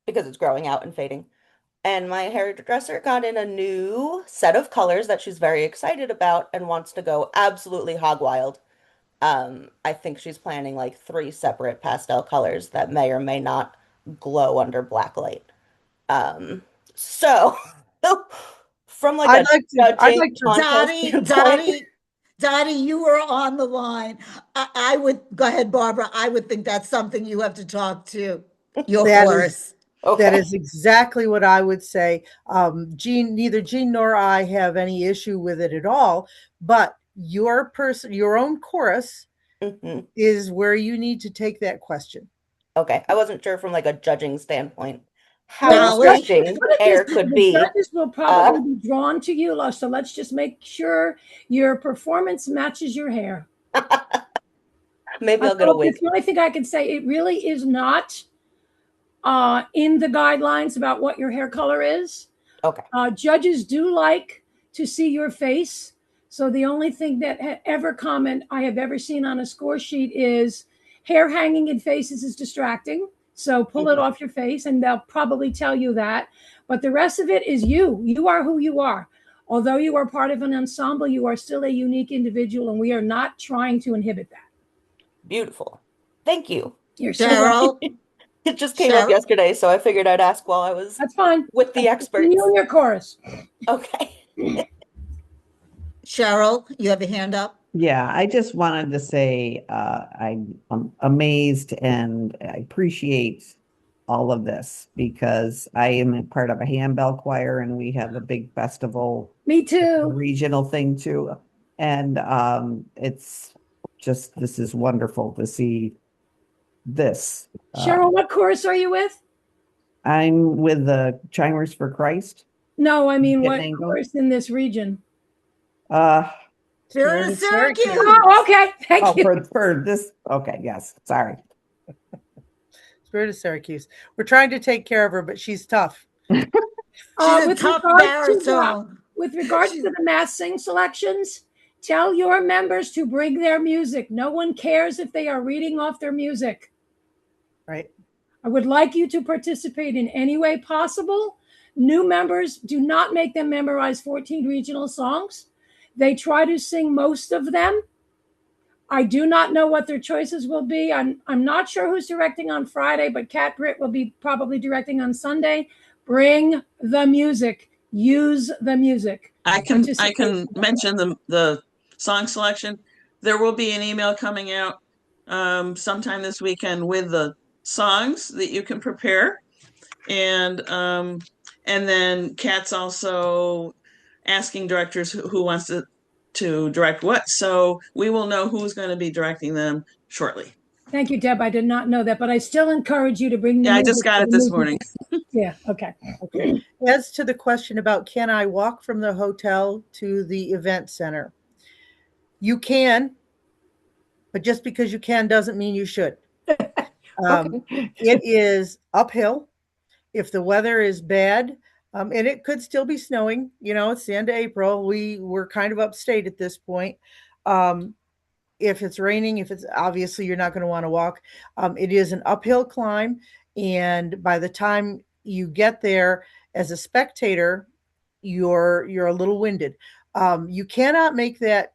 because it's growing out and fading. And my hairdresser got in a new set of colors that she's very excited about and wants to go absolutely hog wild. I think she's planning like 3 separate pastel colors that may or may not glow under black light. So from like I'd a like judging to contest standpoint, Dottie, you were on the line. I would go ahead, Barbara. I would think that's something you have to talk to your chorus. That is exactly what I would say. Neither Jean nor I have any issue with it at all, but your own chorus is where you need to take that question. Okay. I wasn't sure from like a judging standpoint how distracting hair could be. The judges will probably be drawn to you, so let's just make sure your performance matches your hair. Maybe I'll get a wig. The only thing I can say, it really is not in the guidelines about what your hair color is. Okay. Judges do like to see your face. So the only thing that I have ever seen on a score sheet is hair hanging in faces is distracting. So pull it off your face, and they'll probably tell you that. But the rest of it is you. You are who you are. Although you are part of an ensemble, you are still a unique individual, and we are not trying to inhibit that. Beautiful. Thank you. You're so welcome. It just came up yesterday, so I figured I'd ask while I was That's fine. With the experts. You and your chorus. Okay. Cheryl, you have a hand up? Yeah, I just wanted to say I'm amazed and I appreciate all of this because I am a part of a handbell choir and we have a big festival. Me too. Regional thing too. And it's just, this is wonderful to see this. Cheryl, what chorus are you with? I'm with the Chimers for Christ. No, I mean, what chorus in this region? Spirit of Syracuse. Oh, okay. Thank you. For this. Okay. Yes. Sorry. Spirit of Syracuse. We're trying to take care of her, but she's tough. She's a tough baritone. With regards to the mass sing selections, tell your members to bring their music. No one cares if they are reading off their music. Right. I would like you to participate in any way possible. New members, do not make them memorize 14 regional songs. They try to sing most of them. I do not know what their choices will be. I'm not sure who's directing on Friday, but Kat Britt will be probably directing on Sunday. Bring the music. Use the music. I can mention the song selection. There will be an email coming out sometime this weekend with the songs that you can prepare, and then Kat's also asking directors who wants to direct what. So we will know who's going to be directing them shortly. Thank you, Deb. I did not know that, but I still encourage you to bring the I just got it this morning. Yeah, okay. As to the question about can I walk from the hotel to the event center? You can, but just because you can doesn't mean you should. It is uphill. If the weather is bad, and it could still be snowing, it's the end of April. We're kind of upstate at this point. If it's raining, if it's obviously you're not going to want to walk. It is an uphill climb. And by the time you get there as a spectator, you're a little winded. You cannot make that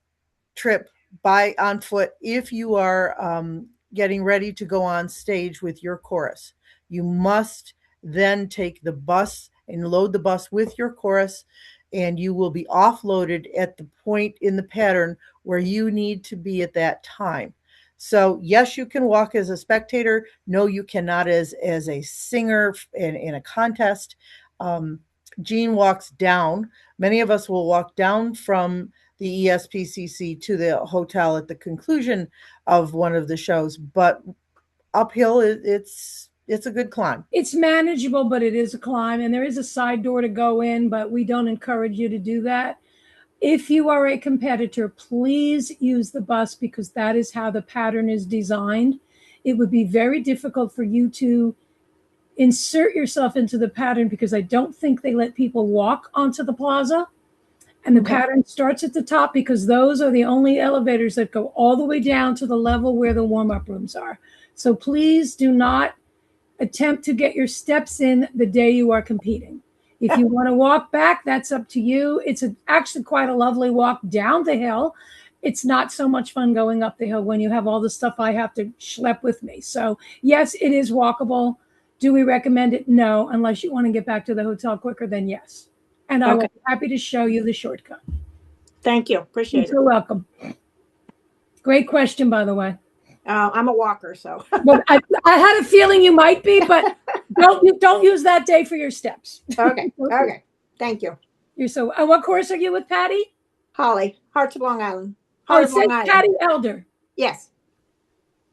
trip on foot if you are getting ready to go on stage with your chorus. You must then take the bus and load the bus with your chorus, and you will be offloaded at the point in the pattern where you need to be at that time. So yes, you can walk as a spectator. No, you cannot as a singer in a contest. Jean walks down. Many of us will walk down from the ESPCC to the hotel at the conclusion of one of the shows, but uphill, it's a good climb. It's manageable, but it is a climb, and there is a side door to go in, but we don't encourage you to do that. If you are a competitor, please use the bus because that is how the pattern is designed. It would be very difficult for you to insert yourself into the pattern because I don't think they let people walk onto the plaza. And the pattern starts at the top because those are the only elevators that go all the way down to the level where the warm-up rooms are. So please do not attempt to get your steps in the day you are competing. If you want to walk back, that's up to you. It's actually quite a lovely walk down the hill. It's not so much fun going up the hill when you have all the stuff I have to schlep with me. So yes, it is walkable. Do we recommend it? No, unless you want to get back to the hotel quicker, then yes. And I will be happy to show you the shortcut. Thank you. Appreciate it. You're welcome. Great question, by the way. I'm a walker, so. Well, I had a feeling you might be, but don't use that day for your steps. Okay. Okay. Thank you. You're so. What course are you with, Patty? Holly, Hearts of Long Island. It says Patty Elder. Yes.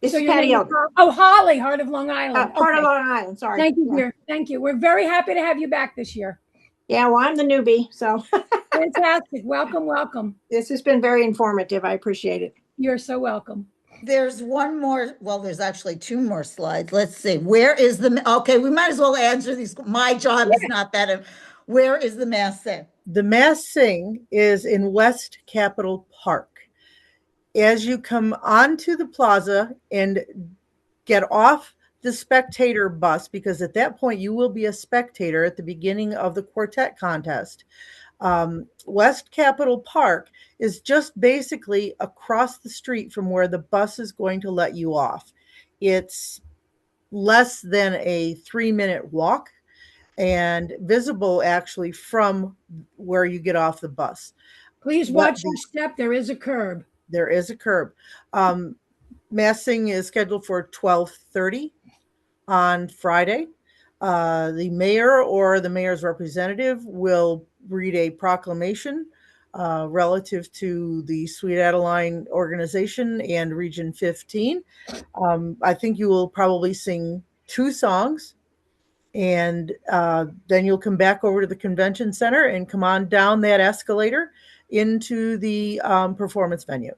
This So is your Patty name is Elder. Holly, Heart of Long Island. Heart of Long Island. Sorry. Thank you, dear. Thank you. We're very happy to have you back this year. Yeah, well, I'm the newbie, so. Fantastic. Welcome, welcome. This has been very informative. I appreciate it. You're so welcome. There's one more, well, there's actually two more slides. Let's see. Where is the, okay, we might as well answer these. My job is not that. Where is the mass sing? The mass sing is in West Capitol Park. As you come onto the plaza and get off the spectator bus, because at that point you will be a spectator at the beginning of the quartet contest. West Capitol Park is just basically across the street from where the bus is going to let you off. It's less than a 3-minute walk and visible actually from where you get off the bus. Please watch your step. There is a curb. There is a curb. Massing is scheduled for 12:30 on Friday. The mayor or the mayor's representative will read a proclamation relative to the Sweet Adeline organization and Region 15. I think you will probably sing 2 songs, and then you'll come back over to the convention center and come on down that escalator into the performance venue.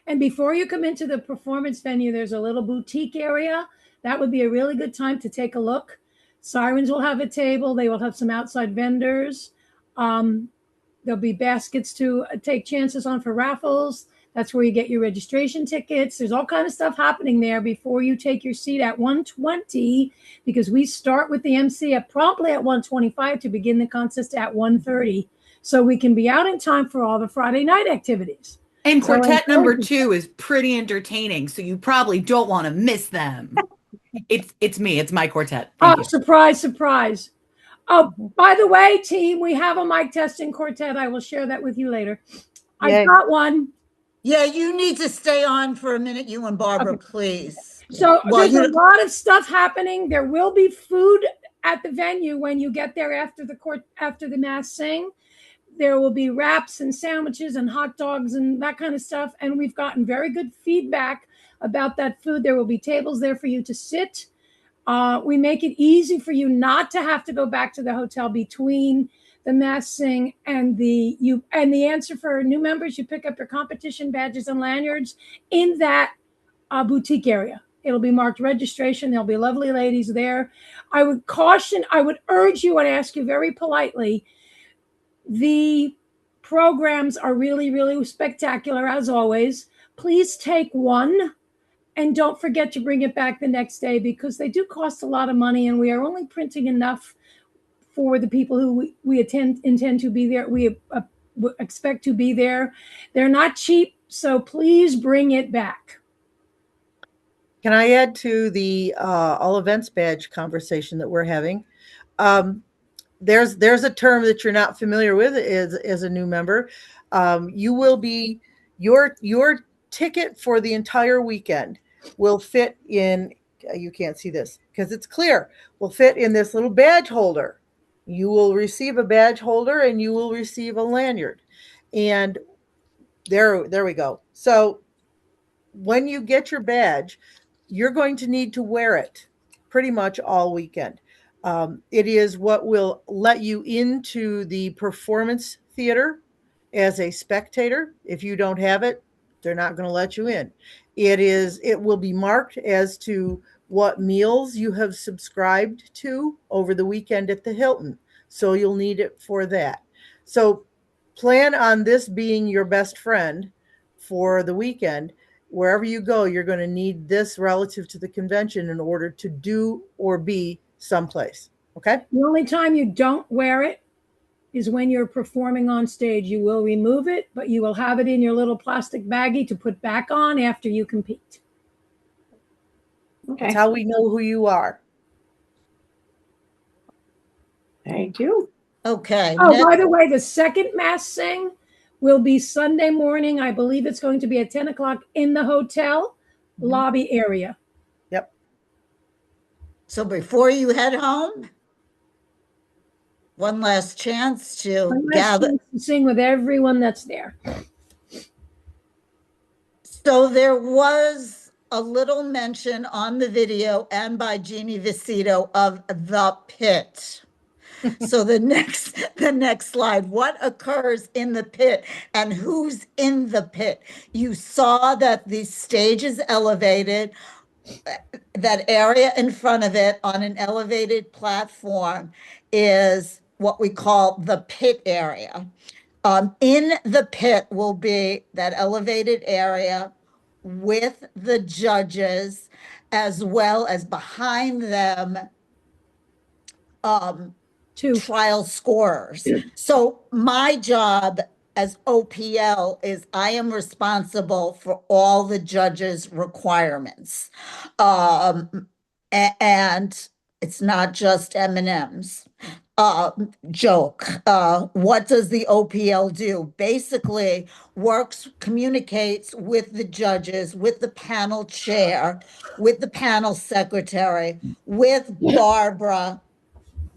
And before you come into the performance venue, there's a little boutique area. That would be a really good time to take a look. Sirens will have a table. They will have some outside vendors. There'll be baskets to take chances on for raffles. That's where you get your registration tickets. There's all kind of stuff happening there before you take your seat at 1:20, because we start with the MC promptly at 1:25 to begin the contest at 1:30. So we can be out in time for all the Friday night activities. And quartet number 2 is pretty entertaining, so you probably don't want to miss them. It's me. It's my quartet. Thank you. Surprise, surprise. Oh, by the way, team, we have a mic testing quartet. I will share that with you later. Yay. I got one. Yeah, you need to stay on for a minute, you and Barbara, please. So there's a lot of stuff happening. There will be food at the venue when you get there after the mass sing. There will be wraps and sandwiches and hot dogs and that kind of stuff. And we've gotten very good feedback about that food. There will be tables there for you to sit. We make it easy for you not to have to go back to the hotel between the mass sing and the answer for new members. You pick up your competition badges and lanyards in that boutique area. It'll be marked registration. There'll be lovely ladies there. I would urge you and ask you very politely. The programs are really, really spectacular as always. Please take one. And don't forget to bring it back the next day, because they do cost a lot of money, and we are only printing enough for the people who we intend to be there. We expect to be there. They're not cheap, so please bring it back. Can I add to the all events badge conversation that we're having? There's a term that you're not familiar with as a new member. You will be your ticket for the entire weekend will fit in, you can't see this because it's clear, will fit in this little badge holder. You will receive a badge holder and you will receive a lanyard. And there we go. So when you get your badge, you're going to need to wear it pretty much all weekend. It is what will let you into the performance theater as a spectator. If you don't have it, they're not going to let you in. It will be marked as to what meals you have subscribed to over the weekend at the Hilton. So you'll need it for that. So plan on this being your best friend for the weekend. Wherever you go, you're going to need this relative to the convention in order to do or be someplace. Okay? The only time you don't wear it is when you're performing on stage. You will remove it, but you will have it in your little plastic baggie to put back on after you compete. Okay. That's how we know who you are. Thank you. Okay. Oh, by the way, the second mass sing will be Sunday morning. I believe it's going to be at 10 o'clock in the hotel lobby area. Yep. So before you head home, one last chance to One last gather. chance to sing with everyone that's there. So there was a little mention on the video and by Jeannie Visito of the pit. So the next slide, what occurs in the pit and who's in the pit? You saw that the stage is elevated, that area in front of it on an elevated platform is what we call the pit area. In the pit will be that elevated area with the judges, as well as behind them, trial scorers. So my job as OPL is I am responsible for all the judges' requirements. And it's not just M&Ms. Joke. What does the OPL do? Basically communicates with the judges, with the panel chair, with the panel secretary, with Barbara,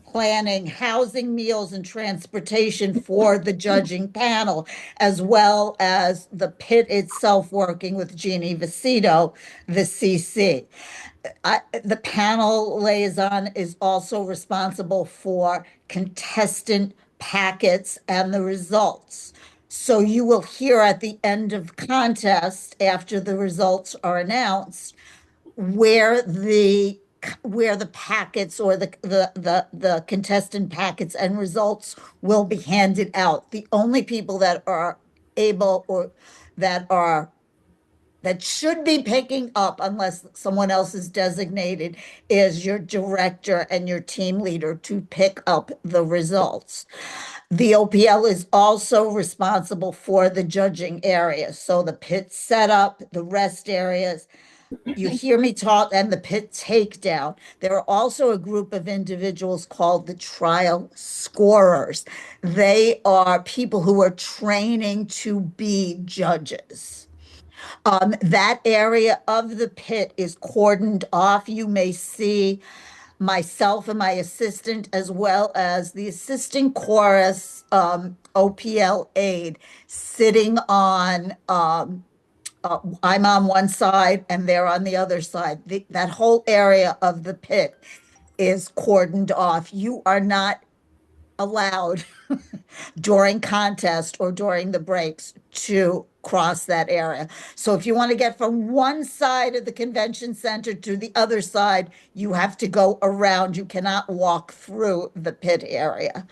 planning housing, meals, and transportation for the judging panel, as well as the pit itself working with Jeannie Visito, the CC. The panel liaison is also responsible for contestant packets and the results. So you will hear at the end of contest, after the results are announced, where the packets or the contestant packets and results will be handed out. The only people that are able or that should be picking up, unless someone else is designated, is your director and your team leader to pick up the results. The OPL is also responsible for the judging area. So the pit setup, the rest areas, you hear me talk, and the pit takedown. There are also a group of individuals called the trial scorers. They are people who are training to be judges. That area of the pit is cordoned off. You may see myself and my assistant, as well as the assistant chorus OPL aide, sitting on, I'm on one side and they're on the other side. That whole area of the pit is cordoned off. You are not allowed during contest or during the breaks to cross that area. So if you want to get from one side of the convention center to the other side, you have to go around. You cannot walk through the pit area.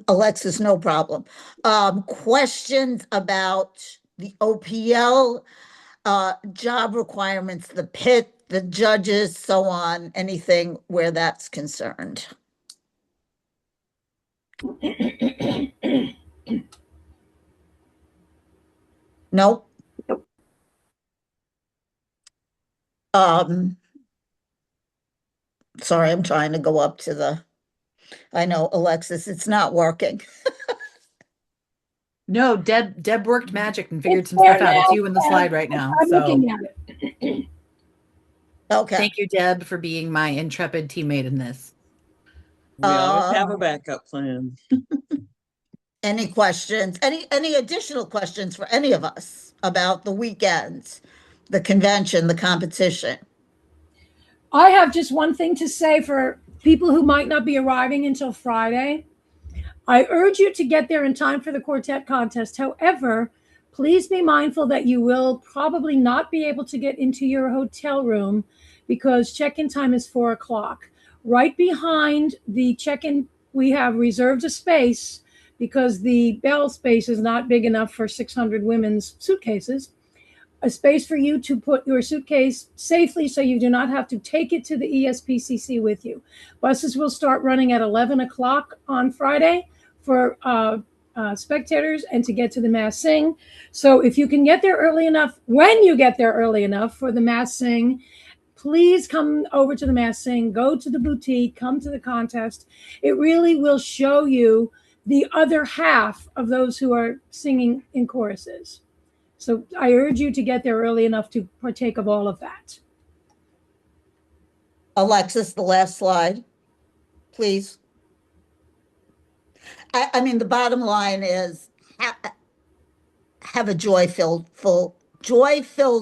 Alexis, no problem. Questions about the OPL job requirements, the pit, the judges, so on, anything where that's concerned? Nope. Sorry, I'm trying to go up to the, I know, Alexis, it's not working. No, Deb worked magic and figured some stuff out. It's you in the slide right now. I'm looking at it. Okay. Thank you, Deb, for being my intrepid teammate in this. We always have a backup plan. Any questions? Any additional questions for any of us about the weekends, the convention, the competition? I have just one thing to say for people who might not be arriving until Friday. I urge you to get there in time for the quartet contest. However, please be mindful that you will probably not be able to get into your hotel room because check-in time is 4 o'clock. Right behind the check-in, we have reserved a space because the bell space is not big enough for 600 women's suitcases. A space for you to put your suitcase safely so you do not have to take it to the ESPCC with you. Buses will start running at 11 o'clock on Friday for spectators and to get to the mass sing. So if you can get there early enough, when you get there early enough for the mass sing, please come over to the Mass Sing, go to the boutique, come to the contest. It really will show you the other half of those who are singing in choruses. So I urge you to get there early enough to partake of all of that. Alexis, the last slide, please. I mean, the bottom line is have a joy-filled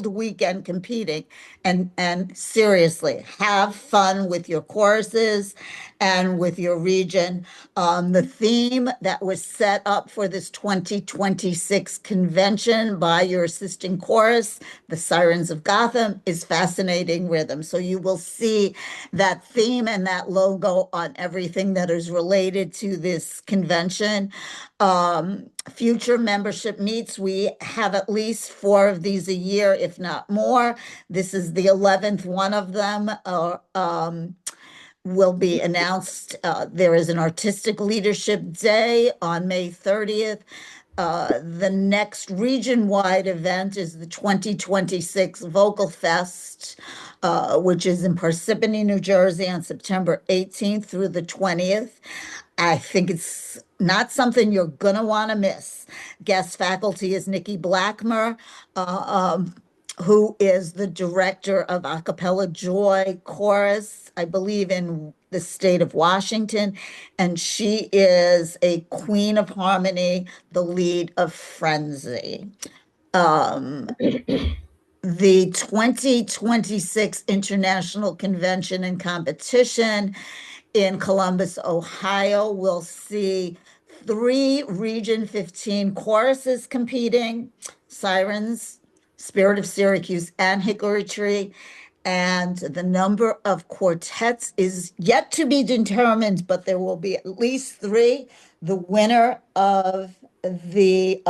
weekend competing, and seriously, have fun with your choruses and with your region. The theme that was set up for this 2026 convention by your assisting chorus, the Sirens of Gotham, is Fascinating Rhythm. So you will see that theme and that logo on everything that is related to this convention. Future membership meets, we have at least 4 of these a year, if not more. This is the 11th one of them. Will be announced. There is an Artistic Leadership Day on May 30th. The next region-wide event is the 2026 Vocal Fest, which is in Parsippany, New Jersey on September 18th through the 20th. I think it's not something you're going to want to miss. Guest faculty is Nikki Blackmer, who is the director of Acapella Joy Chorus, I believe, in the state of Washington. And she is a queen of harmony, the lead of Frenzy. The 2026 International Convention and Competition in Columbus, Ohio, will see 3 Region 15 choruses competing: Sirens, Spirit of Syracuse, and Hickory Tree. And the number of quartets is yet to be determined, but there will be at least 3. The winner of the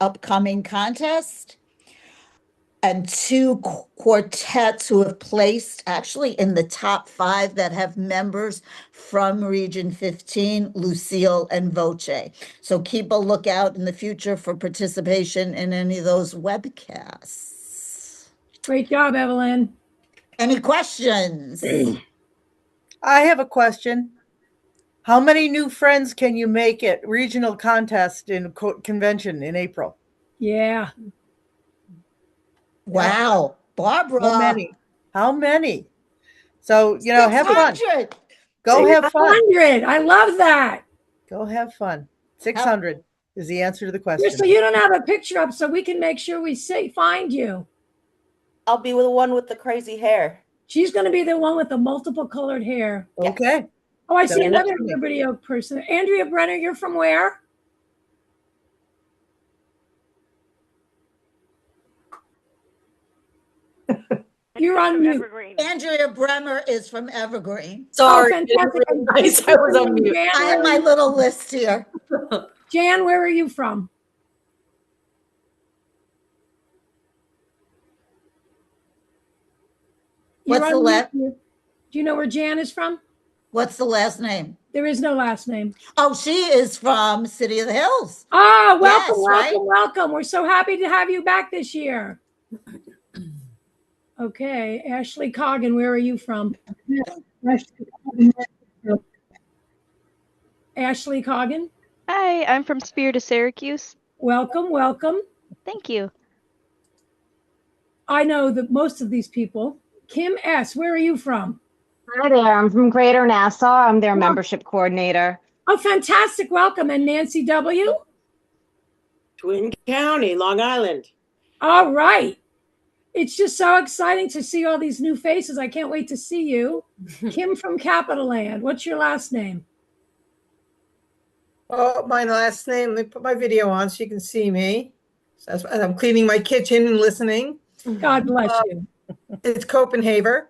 upcoming contest and 2 quartets who have placed actually in the top 5 that have members from Region 15, Lucille and Voce. So keep a lookout in the future for participation in any of those webcasts. Great job, Evelyn. Any questions? I have a question. How many new friends can you make at regional contest in convention in April? Yeah. Wow, Barbara. How many? So, have fun. 600. Go have fun. 600. I love that. Go have fun. 600 is the answer to the question. So you don't have a picture up so we can make sure we find you. I'll be the one with the crazy hair. She's going to be the one with the multiple colored hair. Okay. Oh, I see another Liberty Oak person. Andrea Brenner, you're from where? You're on mute. Evergreen. Andrea Bremer is from Evergreen. Sorry. Oh, fantastic. Nice. I was on mute. I have my little list here. Jan, where are you from? What's the last? Do you know where Jan is from? What's the last name? There is no last name. Oh, she is from City of the Hills. Ah, welcome, Yes, welcome, right? welcome. We're so happy to have you back this year. Okay, Ashley Coggin, where are you from? Ashley Coggin. Hi, I'm from Spirit of Syracuse. Welcome, welcome. Thank you. I know that most of these people. Kim S., where are you from? Hi there, I'm from Greater Nassau. I'm their membership coordinator. Oh, fantastic. Welcome. And Nancy W.? Twin County, Long Island. All right. It's just so exciting to see all these new faces. I can't wait to see you. Kim from Capital Land. What's your last name? Oh, my last name. Let me put my video on so you can see me. As I'm cleaning my kitchen and listening. God bless you. It's Copenhagen.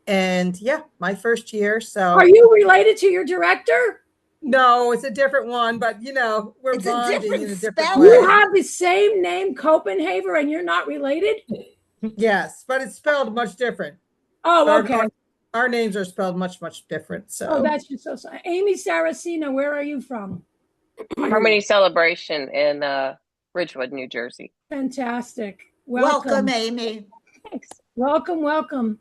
And yeah, my first year. So are you related to your director? No, it's a different one, but we're it's bonding in a different way. way. You have the same name, Copenhagen, and you're not related? Yes, but it's spelled much different. Oh, okay. Our names are spelled much, much different. So oh, that's just so sad. Amy Saraceno, where are you from? Harmony Celebration in Ridgewood, New Jersey. Fantastic. Welcome, Amy. Thanks. Welcome, welcome.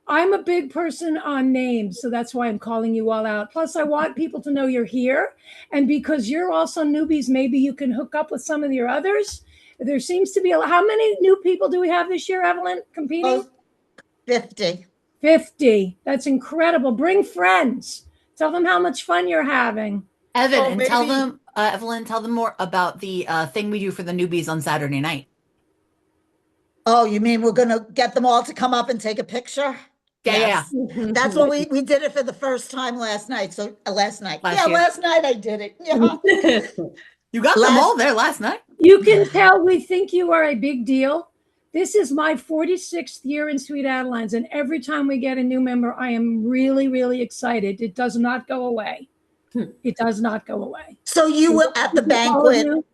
I'm a big person on names, so that's why I'm calling you all out. Plus, I want people to know you're here. And because you're also newbies, maybe you can hook up with some of your others. There seems to be how many new people do we have this year, Evelyn, competing? 50. 50. That's incredible. Bring friends. Tell them how much fun you're having. Evan, Oh, and tell maybe- them, Evelyn, tell them more about the thing we do for the newbies on Saturday night. Oh, you mean we're gonna get them all to come up and take a picture? Yeah, That's what we did it for the first time last night. So last night. Last year. Last night I did it. Yeah. You got them all there last night. You can tell we think you are a big deal. This is my 46th year in Sweet Adelines, and every time we get a new member, I am really, really excited. It does not go away. It does not go away. So you were at the All of banquet you.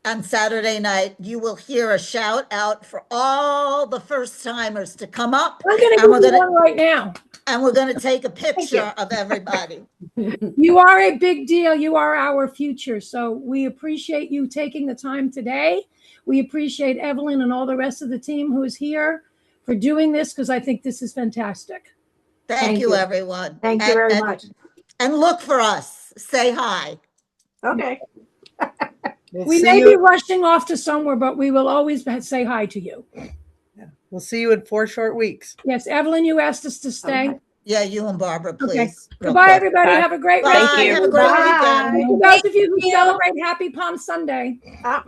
on Saturday night. You will hear a shout out for all the first timers to come up. I'm going to and we're give you gonna one right now. and we're gonna take a picture of everybody. You are a big deal. You are our future. So we appreciate you taking the time today. We appreciate Evelyn and all the rest of the team who is here for doing this, because I think this is fantastic. Thank you, everyone. Thank you very much. And look for us. Say hi. Okay. We may be rushing off to somewhere, but we will always say hi to you. We'll see you in 4 short weeks. Yes, Evelyn, you asked us to stay. Yeah, you and Barbara, please. Okay. real Goodbye, quick. everybody. Have a great Bye. rest. Have a great weekend. For those of you who celebrate, happy Palm Sunday. Thank